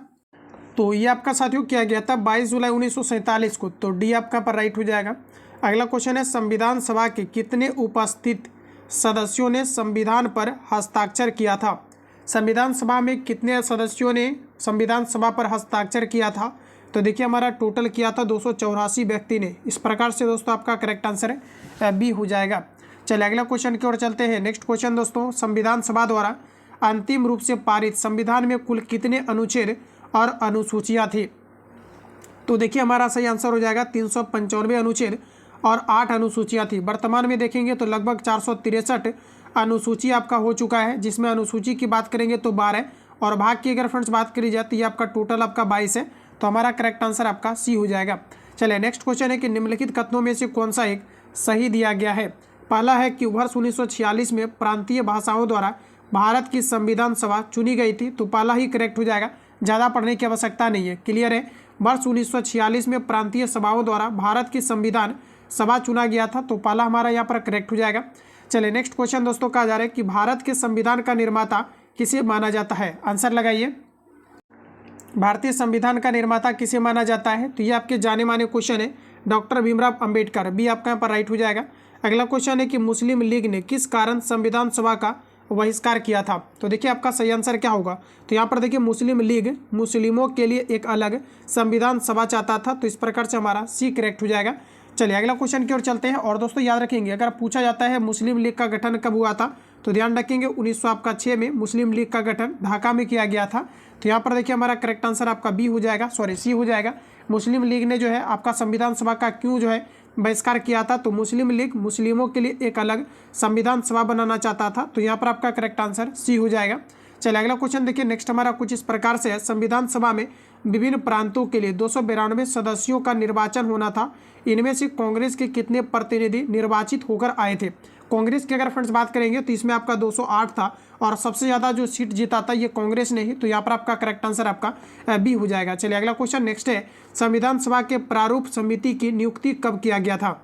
तो ये आपका साथियों किया गया था 22 जुलाई 1947 को, तो डी आपका पर राइट हो जाएगा। अगला क्वेश्चन है संविधान सभा के कितने उपस्थित सदस्यों ने संविधान पर हस्ताक्षर किया था। संविधान सभा में कितने सदस्यों ने संविधान सभा पर हस्ताक्षर किया था। तो देखिए हमारा टोटल किया था 284 व्यक्ति ने। इस प्रकार से दोस्तों आपका करेक्ट आंसर है बी हो जाएगा। चलिए अगला क्वेश्चन की ओर चलते हैं। नेक्स्ट क्वेश्चन दोस्तों संविधान सभा द्वारा अंतिम रूप से पारित संविधान में कुल कितने अनुच्छेद और अनुसूचियाँ थी। तो देखिए हमारा सही आंसर हो जाएगा 395 अनुच्छेद और 8 अनुसूचियाँ थी। वर्तमान में देखेंगे तो लगभग 463 अनुसूची आपका हो चुका है, जिसमें अनुसूची की बात करेंगे तो 12 और भाग की अगर फ्रेंड्स बात करी जाए तो ये आपका टोटल आपका 22 है, तो हमारा करेक्ट आंसर आपका सी हो जाएगा। चलिए नेक्स्ट क्वेश्चन है कि निम्नलिखित कथनों में से कौन सा एक सही दिया गया है। पहला है कि वर्ष 1946 में प्रांतीय भाषाओं द्वारा भारत की संविधान सभा चुनी गई थी, तो पहला ही करेक्ट हो जाएगा, ज़्यादा पढ़ने की आवश्यकता नहीं है, क्लियर है। वर्ष 1946 में प्रांतीय सभाओं द्वारा भारत की संविधान सभा चुना गया था, तो पहला हमारा यहाँ पर करेक्ट हो जाएगा। चलिए नेक्स्ट क्वेश्चन दोस्तों कहा जा रहा है कि भारत के संविधान का निर्माता किसे माना जाता है। आंसर लगाइए। भारतीय संविधान का निर्माता किसे माना जाता है, तो ये आपके जाने माने क्वेश्चन है डॉक्टर भीमराव अंबेडकर, बी आपका यहाँ पर राइट हो जाएगा। अगला क्वेश्चन है कि मुस्लिम लीग ने किस कारण संविधान सभा का बहिष्कार किया था। तो देखिए आपका सही आंसर क्या होगा। तो यहाँ पर देखिए मुस्लिम लीग मुस्लिमों के लिए एक अलग संविधान सभा चाहता था, तो इस प्रकार से हमारा सी करेक्ट हो जाएगा। चलिए अगला क्वेश्चन की ओर चलते हैं। और दोस्तों याद रखेंगे अगर पूछा जाता है मुस्लिम लीग का गठन कब हुआ था, तो ध्यान रखेंगे 1906 में मुस्लिम लीग का गठन ढाका में किया गया था। तो यहाँ पर देखिए हमारा करेक्ट आंसर आपका बी हो जाएगा, सी हो जाएगा। मुस्लिम लीग ने जो है आपका संविधान सभा का क्यों जो है बहिष्कार किया था, तो मुस्लिम लीग मुस्लिमों के लिए एक अलग संविधान सभा बनाना चाहता था, तो यहाँ पर आपका करेक्ट आंसर सी हो जाएगा। चलिए अगला क्वेश्चन देखिए। नेक्स्ट हमारा कुछ इस प्रकार से है, संविधान सभा में विभिन्न प्रांतों के लिए 292 सदस्यों का निर्वाचन होना था, इनमें से कांग्रेस के कितने प्रतिनिधि निर्वाचित होकर आए थे। कांग्रेस की अगर फ्रेंड्स बात करेंगे तो इसमें आपका 208 था और सबसे ज़्यादा जो सीट जीता था ये कांग्रेस ने ही, तो यहाँ पर आपका करेक्ट आंसर आपका बी हो जाएगा। चलिए अगला क्वेश्चन नेक्स्ट है, संविधान सभा के प्रारूप समिति की नियुक्ति कब किया गया था?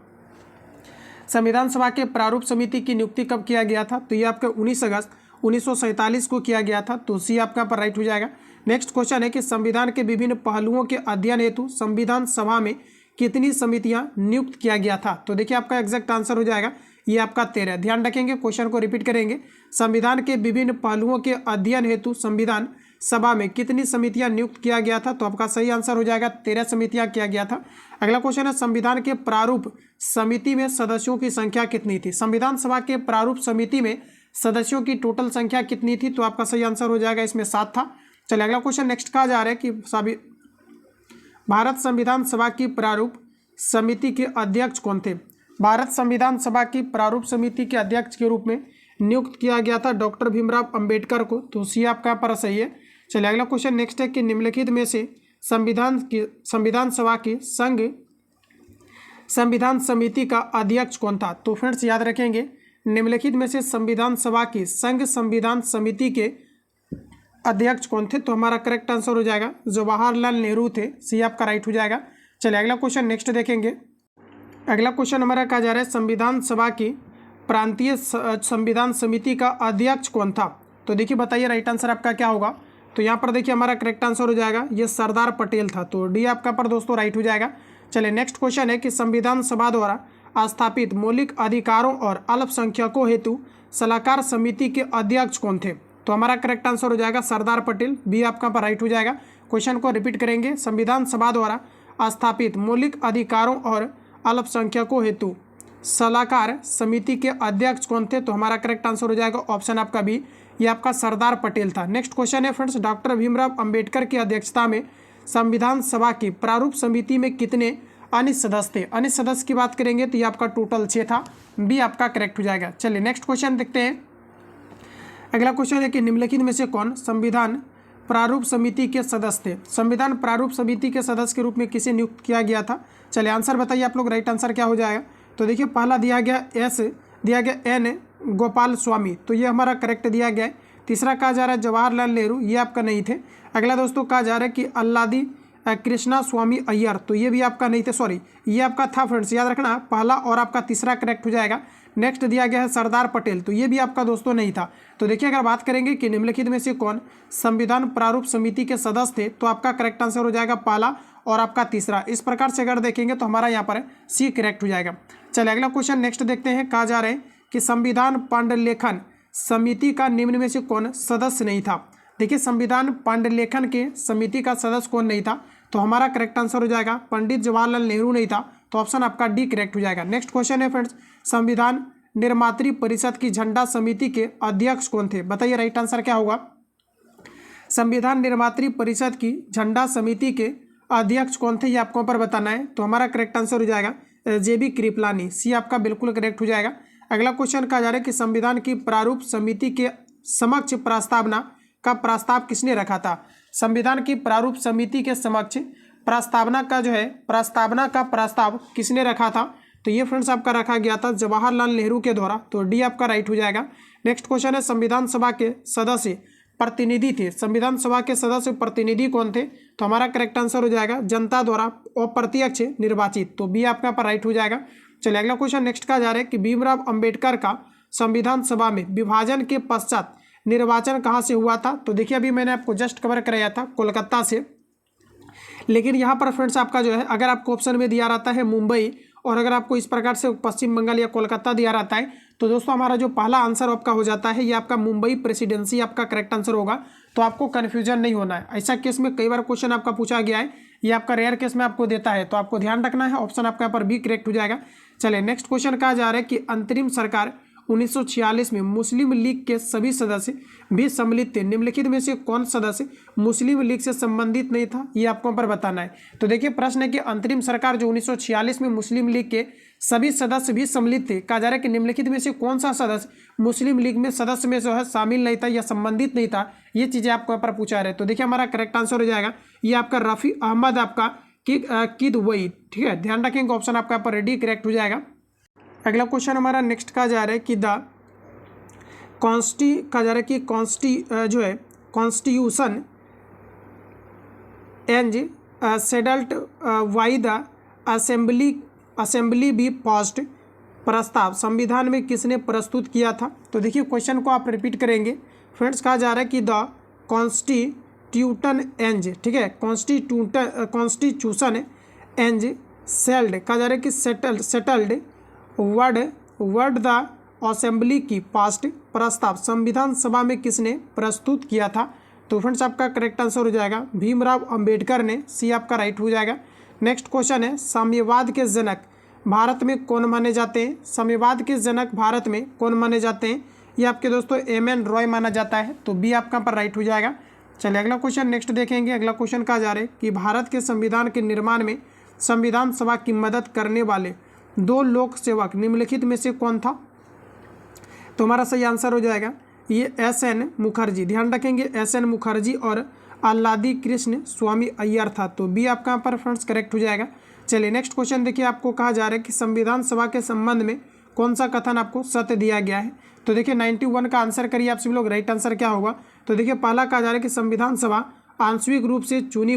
संविधान सभा के प्रारूप समिति की नियुक्ति कब किया गया था? तो ये आपका 19 अगस्त 1947 को किया गया था, तो सी आपका पर राइट हो जाएगा। नेक्स्ट क्वेश्चन है कि संविधान के विभिन्न पहलुओं के अध्ययन हेतु संविधान सभा में कितनी समितियां नियुक्त किया गया था? तो देखिए आपका एग्जैक्ट आंसर हो जाएगा ये आपका 13। ध्यान रखेंगे, क्वेश्चन को रिपीट करेंगे। संविधान के विभिन्न पहलुओं के अध्ययन हेतु संविधान सभा में कितनी समितियां नियुक्त किया गया था? तो आपका सही आंसर हो जाएगा 13 समितियां किया गया था। अगला क्वेश्चन है, संविधान के प्रारूप समिति में सदस्यों की संख्या कितनी थी? संविधान सभा के प्रारूप समिति में सदस्यों की टोटल संख्या कितनी थी? तो आपका सही आंसर हो जाएगा इसमें 7 था। चलिए अगला क्वेश्चन नेक्स्ट कहा जा रहा है कि भारत संविधान सभा की प्रारूप समिति के अध्यक्ष कौन थे? भारत संविधान सभा की प्रारूप समिति के अध्यक्ष के रूप में नियुक्त किया गया था डॉक्टर भीमराव अंबेडकर को, तो सी आपका पर सही है। चलिए अगला क्वेश्चन नेक्स्ट है कि निम्नलिखित में से संविधान सभा की संघ संविधान समिति का अध्यक्ष कौन था? तो फ्रेंड्स याद रखेंगे, निम्नलिखित में से संविधान सभा की संघ संविधान समिति के अध्यक्ष कौन थे? तो हमारा करेक्ट आंसर हो जाएगा जवाहरलाल नेहरू थे, सी आपका राइट हो जाएगा। चलिए अगला क्वेश्चन नेक्स्ट देखेंगे। अगला क्वेश्चन हमारा कहा जा रहा है, संविधान सभा की प्रांतीय संविधान समिति का अध्यक्ष कौन था? तो देखिए बताइए राइट आंसर आपका क्या होगा? तो यहाँ पर देखिए हमारा करेक्ट आंसर हो जाएगा ये सरदार पटेल था, तो डी आपका पर दोस्तों राइट हो जाएगा। चलिए नेक्स्ट क्वेश्चन है कि संविधान सभा द्वारा स्थापित मौलिक अधिकारों और अल्पसंख्यकों हेतु सलाहकार समिति के अध्यक्ष कौन थे? तो हमारा करेक्ट आंसर हो जाएगा सरदार पटेल, बी आपका पर राइट हो जाएगा। क्वेश्चन को रिपीट करेंगे, संविधान सभा द्वारा स्थापित मौलिक अधिकारों और अल्पसंख्यकों हेतु सलाहकार समिति के अध्यक्ष कौन थे? तो हमारा करेक्ट आंसर हो जाएगा ऑप्शन आपका बी, ये आपका सरदार पटेल था। नेक्स्ट क्वेश्चन है फ्रेंड्स, डॉक्टर भीमराव अंबेडकर की अध्यक्षता में संविधान सभा की प्रारूप समिति में कितने अन्य सदस्य थे? अन्य सदस्य की बात करेंगे तो ये आपका टोटल 6 था, बी आपका करेक्ट हो जाएगा। चलिए नेक्स्ट क्वेश्चन देखते हैं। अगला क्वेश्चन है कि निम्नलिखित में से कौन संविधान प्रारूप समिति के सदस्य थे? संविधान प्रारूप समिति के सदस्य के रूप में किसे नियुक्त किया गया था? चलिए आंसर बताइए आप लोग, राइट आंसर क्या हो जाएगा? तो देखिए पहला दिया गया एस, दिया गया एन गोपाल स्वामी, तो ये हमारा करेक्ट दिया गया है। तीसरा कहा जा रहा है जवाहरलाल नेहरू, ये आपका नहीं थे। अगला दोस्तों कहा जा रहा है कि अल्लादी कृष्णा स्वामी अय्यर, तो ये भी आपका नहीं थे, सॉरी ये आपका था फ्रेंड्स, याद रखना पहला और आपका तीसरा करेक्ट हो जाएगा। नेक्स्ट दिया गया है सरदार पटेल, तो ये भी आपका दोस्तों नहीं था। तो देखिए अगर बात करेंगे कि निम्नलिखित में से कौन संविधान प्रारूप समिति के सदस्य थे, तो आपका करेक्ट आंसर हो जाएगा पहला और आपका तीसरा। इस प्रकार से अगर देखेंगे तो हमारा यहाँ पर सी करेक्ट हो जाएगा। चलिए अगला क्वेश्चन नेक्स्ट देखते हैं। कहा जा रहा है कि संविधान पांडुलेखन समिति का निम्न में से कौन सदस्य नहीं था? देखिए संविधान पांडुलेखन के समिति का सदस्य कौन नहीं था? तो हमारा करेक्ट आंसर हो जाएगा पंडित जवाहरलाल नेहरू नहीं था, तो ऑप्शन आपका डी करेक्ट हो जाएगा। नेक्स्ट क्वेश्चन है फ्रेंड्स, संविधान निर्मात्री परिषद की झंडा समिति के अध्यक्ष कौन थे? बताइए राइट आंसर क्या होगा? संविधान निर्मात्री परिषद की झंडा समिति के अध्यक्ष कौन थे, ये आपको पर बताना है। तो हमारा करेक्ट आंसर हो जाएगा जेबी कृपलानी, सी आपका बिल्कुल करेक्ट हो जाएगा। अगला क्वेश्चन कहा जा रहा है कि संविधान की प्रारूप समिति के समक्ष प्रस्तावना का प्रस्ताव किसने रखा था? संविधान की प्रारूप समिति के समक्ष प्रस्तावना का जो है प्रस्तावना का प्रस्ताव किसने रखा था? तो ये फ्रेंड्स आपका रखा गया था जवाहरलाल नेहरू के द्वारा, तो डी आपका राइट हो जाएगा। नेक्स्ट क्वेश्चन है, संविधान सभा के सदस्य प्रतिनिधि थे, संविधान सभा के सदस्य प्रतिनिधि कौन थे? तो हमारा करेक्ट आंसर हो जाएगा जनता द्वारा अप्रत्यक्ष निर्वाचित, तो बी आपका पर राइट हो जाएगा। चलिए अगला क्वेश्चन नेक्स्ट का जा रहा है कि भीमराव अंबेडकर का संविधान सभा में विभाजन के पश्चात निर्वाचन कहाँ से हुआ था? तो देखिए अभी मैंने आपको जस्ट कवर कराया था कोलकाता से, लेकिन यहाँ पर फ्रेंड्स आपका जो है अगर आपको ऑप्शन में दिया रहता है मुंबई और अगर आपको इस प्रकार से पश्चिम बंगाल या कोलकाता दिया रहता है, तो दोस्तों हमारा जो पहला आंसर आपका हो जाता है ये आपका मुंबई प्रेसिडेंसी आपका करेक्ट आंसर होगा, तो आपको कन्फ्यूजन नहीं होना है। ऐसा केस में कई बार क्वेश्चन आपका पूछा गया है, ये आपका रेयर केस में आपको देता है, तो आपको ध्यान रखना है, ऑप्शन आपका यहाँ पर बी करेक्ट हो जाएगा। चलिए नेक्स्ट क्वेश्चन कहा जा रहा है कि अंतरिम सरकार 1946 में मुस्लिम लीग के सभी सदस्य भी सम्मिलित थे, निम्नलिखित में से कौन सदस्य मुस्लिम लीग से संबंधित नहीं था, ये आपको पर बताना है। तो देखिए प्रश्न है कि अंतरिम सरकार जो 1946 में मुस्लिम लीग के सभी सदस्य भी सम्मिलित थे, कहा जा रहा है कि निम्नलिखित में से कौन सा सदस्य मुस्लिम लीग में सदस्य में जो है शामिल नहीं था या संबंधित नहीं था, ये चीज़ें आपको यहाँ पर पूछा रहे। तो देखिए हमारा करेक्ट आंसर हो जाएगा ये आपका रफ़ी अहमद आपका किदवई, ठीक है, ध्यान रखेंगे, ऑप्शन आपका यहाँ पर डी करेक्ट हो जाएगा। अगला क्वेश्चन हमारा नेक्स्ट कहा जा रहा है कि the constitution and settled why the assembly be passed प्रस्ताव संविधान में किसने प्रस्तुत किया था। तो देखिए क्वेश्चन को आप रिपीट करेंगे फ्रेंड्स। कहा जा रहा है कि द कॉन्स्टिट्यूशन एंड, ठीक है, कॉन्स्टिट्यूशन एंड सेल्ड, कहा जा रहा है कि सेटल्ड वर्ड द असेंबली की पास्ट प्रस्ताव संविधान सभा में किसने प्रस्तुत किया था। तो फ्रेंड्स आपका करेक्ट आंसर हो जाएगा भीमराव अंबेडकर ने, सी आपका राइट हो जाएगा। नेक्स्ट क्वेश्चन है साम्यवाद के जनक भारत में कौन माने जाते हैं। साम्यवाद के जनक भारत में कौन माने जाते हैं, ये आपके दोस्तों एम.एन. रॉय माना जाता है, तो बी आपका पर राइट हो जाएगा। चलिए अगला क्वेश्चन नेक्स्ट देखेंगे। अगला क्वेश्चन कहा जा रहा है कि भारत के संविधान के निर्माण में संविधान सभा की मदद करने वाले 2 लोक सेवक निम्नलिखित में से कौन था। तो हमारा सही आंसर हो जाएगा ये एस.एन. मुखर्जी। ध्यान रखेंगे एस.एन. मुखर्जी और आल्लादी कृष्ण स्वामी अय्यर था, तो बी आपका यहाँ पर फ्रेंड्स करेक्ट हो जाएगा। चलिए नेक्स्ट क्वेश्चन देखिए, आपको कहा जा रहा है कि संविधान सभा के संबंध में कौन सा कथन आपको सत्य दिया गया है। तो देखिए 91 का आंसर करिए आप सभी लोग। राइट आंसर क्या होगा। तो देखिए पहला कहा जा रहा है कि संविधान सभा आंशिक रूप से चुनी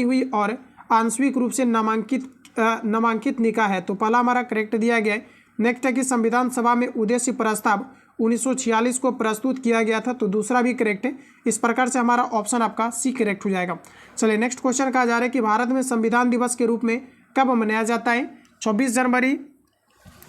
हुई और आंशिक रूप से नामांकित निकाय है, तो पहला हमारा करेक्ट दिया गया है। नेक्स्ट है कि संविधान सभा में उद्देश्य प्रस्ताव 1946 को प्रस्तुत किया गया था, तो दूसरा भी करेक्ट है। इस प्रकार से हमारा ऑप्शन आपका सी करेक्ट हो जाएगा। चलिए नेक्स्ट क्वेश्चन कहा जा रहा है कि भारत में संविधान दिवस के रूप में कब मनाया जाता है। 26 जनवरी,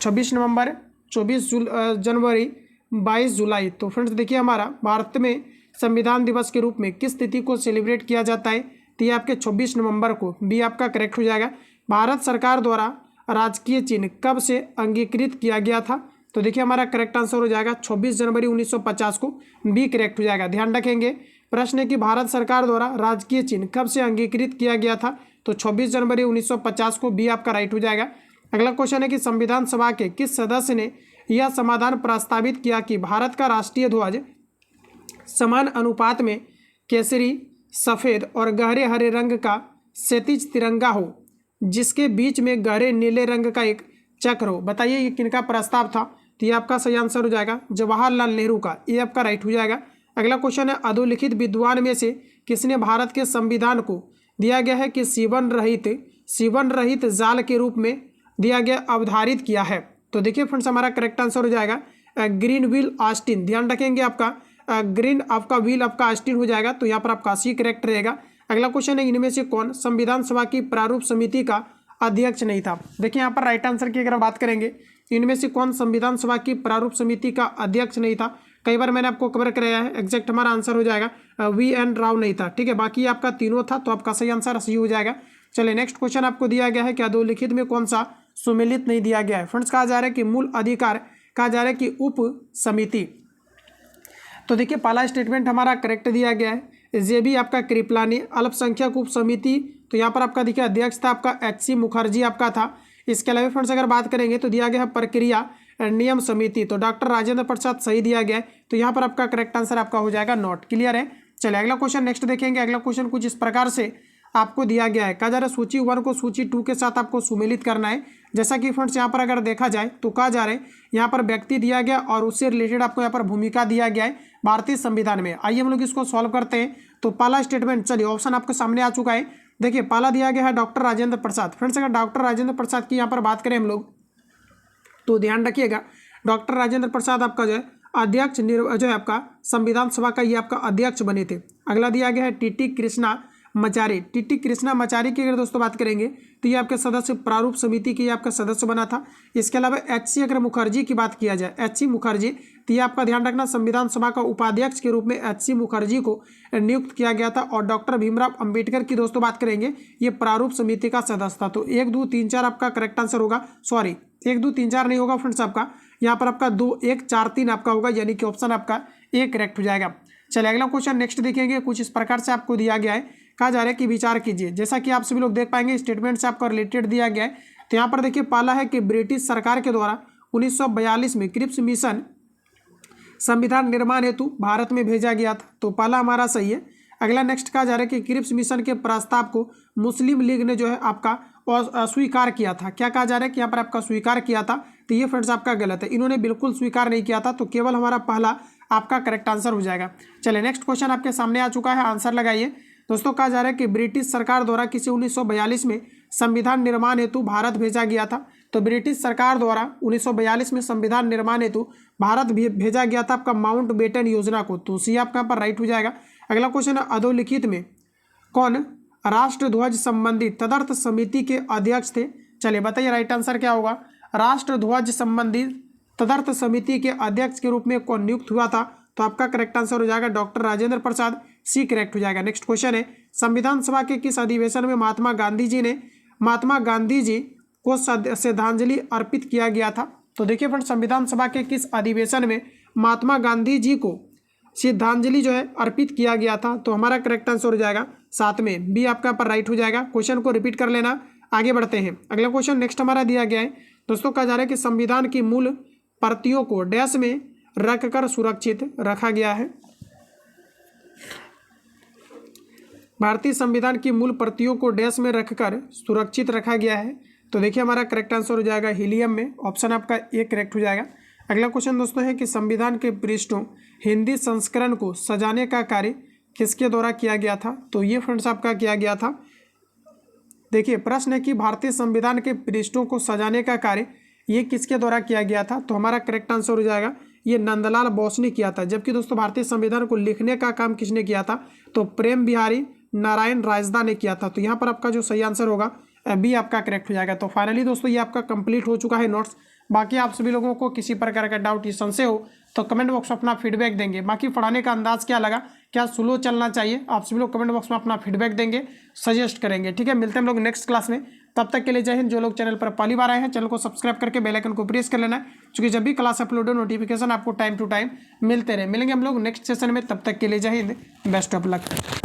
26 नवंबर, 24 जनवरी, 22 जुलाई। तो फ्रेंड्स देखिए हमारा भारत में संविधान दिवस के रूप में किस तिथि को सेलिब्रेट किया जाता है, तो ये आपके 26 नवंबर को, बी आपका करेक्ट हो जाएगा। भारत सरकार द्वारा राजकीय चिन्ह कब से अंगीकृत किया गया था। तो देखिए हमारा करेक्ट आंसर हो जाएगा 26 जनवरी 1950 को, बी करेक्ट हो जाएगा। ध्यान रखेंगे प्रश्न है कि भारत सरकार द्वारा राजकीय चिन्ह कब से अंगीकृत किया गया था, तो 26 जनवरी 1950 को, बी आपका राइट हो जाएगा। अगला क्वेश्चन है कि संविधान सभा के किस सदस्य ने यह समाधान प्रस्तावित किया कि भारत का राष्ट्रीय ध्वज समान अनुपात में केसरी, सफ़ेद और गहरे हरे रंग का क्षैतिज तिरंगा हो, जिसके बीच में गहरे नीले रंग का एक चक्र हो। बताइए ये किनका प्रस्ताव था। तो ये आपका सही आंसर हो जाएगा जवाहरलाल नेहरू का, ये आपका राइट हो जाएगा। अगला क्वेश्चन है अधोलिखित विद्वान में से किसने भारत के संविधान को दिया गया है कि सीवन रहित जाल के रूप में दिया गया अवधारित किया है। तो देखिए फ्रेंड्स हमारा करेक्ट आंसर हो जाएगा ग्रीनविल ऑस्टिन। ध्यान रखेंगे आपका ग्रीन आपका व्हील आपका ऑस्टिन हो जाएगा, तो यहाँ पर आपका सी करेक्ट रहेगा। अगला क्वेश्चन है इनमें से कौन संविधान सभा की प्रारूप समिति का अध्यक्ष नहीं था। देखिए यहाँ पर राइट आंसर की अगर बात करेंगे, इनमें से कौन संविधान सभा की प्रारूप समिति का अध्यक्ष नहीं था। कई बार मैंने आपको कवर कराया है, एग्जैक्ट हमारा आंसर हो जाएगा वी.एन. राव नहीं था, ठीक है। बाकी आपका तीनों था, तो आपका सही आंसर सही हो जाएगा। चलिए नेक्स्ट क्वेश्चन आपको दिया गया है कि अधोलिखित में कौन सा सुमेलित नहीं दिया गया है। फ्रेंड्स कहा जा रहा है कि मूल अधिकार, कहा जा रहा है कि उप समिति। तो देखिए पहला स्टेटमेंट हमारा करेक्ट दिया गया है, ये भी आपका कृपलानी। अल्पसंख्यक उप समिति, तो यहाँ पर आपका देखिए अध्यक्ष था आपका एच.सी. मुखर्जी आपका था। इसके अलावा फ्रेंड्स अगर बात करेंगे तो दिया गया है प्रक्रिया नियम समिति, तो डॉक्टर राजेंद्र प्रसाद सही दिया गया है, तो यहाँ पर आपका करेक्ट आंसर आपका हो जाएगा नॉट। क्लियर है। चलिए अगला क्वेश्चन नेक्स्ट देखेंगे। अगला क्वेश्चन कुछ इस प्रकार से आपको दिया गया है, कहा जा रहा है सूची 1 को सूची 2 के साथ आपको सुमेलित करना है। जैसा कि फ्रेंड्स यहाँ पर अगर देखा जाए तो कहा जा रहा है यहाँ पर व्यक्ति दिया गया और उससे रिलेटेड आपको यहाँ पर भूमिका दिया गया है भारतीय संविधान में। आइए हम लोग इसको सॉल्व करते हैं। तो पहला स्टेटमेंट, चलिए ऑप्शन आपके सामने आ चुका है। देखिए पहला दिया गया है डॉक्टर राजेंद्र प्रसाद। फ्रेंड्स अगर डॉक्टर राजेंद्र प्रसाद की यहाँ पर बात करें हम लोग, तो ध्यान रखिएगा डॉक्टर राजेंद्र प्रसाद आपका जो है अध्यक्ष जो है आपका संविधान सभा का ये आपका अध्यक्ष बने थे। अगला दिया गया है टी.टी. कृष्णा मचारी। टी.टी. कृष्णा मचारी की अगर दोस्तों बात करेंगे तो ये आपके सदस्य प्रारूप समिति के आपका सदस्य बना था। इसके अलावा एच.सी. अगर मुखर्जी की बात किया जाए, एच.सी. मुखर्जी, तो ये आपका ध्यान रखना संविधान सभा का उपाध्यक्ष के रूप में एच.सी. मुखर्जी को नियुक्त किया गया था। और डॉक्टर भीमराव अंबेडकर की दोस्तों बात करेंगे, ये प्रारूप समिति का सदस्य था। तो 1, 2, 3, 4 आपका करेक्ट आंसर होगा। सॉरी 1, 2, 3, 4 नहीं होगा फ्रेंड्स, आपका यहाँ पर आपका 2, 1, 4, 3 आपका होगा, यानी कि ऑप्शन आपका ए करेक्ट हो जाएगा। चलिए अगला क्वेश्चन नेक्स्ट देखेंगे। कुछ इस प्रकार से आपको दिया गया है, कहा जा रहा है कि विचार कीजिए। जैसा कि आप सभी लोग देख पाएंगे स्टेटमेंट से आपका रिलेटेड दिया गया है। तो यहाँ पर देखिए पहला है कि ब्रिटिश सरकार के द्वारा 1942 में क्रिप्स मिशन संविधान निर्माण हेतु भारत में भेजा गया था, तो पहला हमारा सही है। अगला नेक्स्ट कहा जा रहा है कि क्रिप्स मिशन के प्रस्ताव को मुस्लिम लीग ने जो है आपका स्वीकार किया था। क्या कहा जा रहा है कि यहाँ पर आपका स्वीकार किया था, तो ये फ्रेंड्स आपका गलत है, इन्होंने बिल्कुल स्वीकार नहीं किया था, तो केवल हमारा पहला आपका करेक्ट आंसर हो जाएगा। चलिए नेक्स्ट क्वेश्चन आपके सामने आ चुका है, आंसर लगाइए। दोस्तों कहा जा रहा है कि ब्रिटिश सरकार द्वारा किसी 1942 में संविधान निर्माण हेतु भारत भेजा गया था। तो ब्रिटिश सरकार द्वारा 1942 में संविधान निर्माण हेतु भारत भेजा गया था आपका माउंट बेटन योजना को, तो सी आपका यहाँ पर राइट हो जाएगा। अगला क्वेश्चन है, अधोलिखित में कौन राष्ट्रध्वज संबंधी तदर्थ समिति के अध्यक्ष थे? चलिए बताइए राइट आंसर क्या होगा। राष्ट्रध्वज संबंधी तदर्थ समिति के अध्यक्ष के रूप में कौन नियुक्त हुआ था? तो आपका करेक्ट आंसर हो जाएगा doctor Rajendra Prasad, C correct हो जाएगा। नेक्स्ट क्वेश्चन है, संविधान सभा के किस अधिवेशन में महात्मा गांधी जी को श्रद्धांजलि अर्पित किया गया था? तो देखिए फ्रेंड्स, संविधान सभा के किस अधिवेशन में महात्मा गांधी जी को श्रद्धांजलि जो है अर्पित किया गया था? तो हमारा करेक्ट आंसर हो जाएगा 7 में, बी आपका पर राइट हो जाएगा। क्वेश्चन को रिपीट कर लेना, आगे बढ़ते हैं। अगला क्वेश्चन नेक्स्ट हमारा दिया गया है। दोस्तों कहा जा रहा है कि संविधान की मूल प्रतियों को डैश में रखकर सुरक्षित रखा गया है। भारतीय संविधान की मूल प्रतियों को डैश में रखकर सुरक्षित रखा गया है। तो देखिए हमारा करेक्ट आंसर हो जाएगा हीलियम में, ऑप्शन आपका ए करेक्ट हो जाएगा। अगला क्वेश्चन दोस्तों है कि संविधान के पृष्ठों हिंदी संस्करण को सजाने का कार्य किसके द्वारा किया गया था? तो ये फ्रेंड्स आपका किया गया था। देखिए प्रश्न है कि भारतीय संविधान के पृष्ठों को सजाने का कार्य ये किसके द्वारा किया गया था? तो हमारा करेक्ट आंसर हो जाएगा ये नंदलाल बोस ने किया था। जबकि दोस्तों भारतीय संविधान को लिखने का काम किसने किया था? तो प्रेम बिहारी नारायण राजदा ने किया था। तो यहाँ पर आपका जो सही आंसर होगा बी आपका करेक्ट हो जाएगा। तो फाइनली दोस्तों ये आपका कंप्लीट हो चुका है नोट्स। बाकी आप सभी लोगों को किसी प्रकार का डाउट या संशय हो तो कमेंट बॉक्स में अपना फीडबैक देंगे। बाकी पढ़ाने का अंदाज क्या लगा, क्या स्लो चलना चाहिए, आप सभी लोग कमेंट बॉक्स में अपना फीडबैक देंगे, सजेस्ट करेंगे। ठीक है, मिलते हैं हम लोग नेक्स्ट क्लास में। तब तक के लिए जय हिंद। जो लोग चैनल पर पहली बार आए हैं चैनल को सब्सक्राइब करके बेल आइकन को प्रेस कर लेना है, क्योंकि जब भी क्लास अपलोड हो नोटिफिकेशन आपको टाइम टू टाइम मिलते रहे। मिलेंगे हम लोग नेक्स्ट सेशन में, तब तक के लिए जय हिंद, बेस्ट ऑफ लक।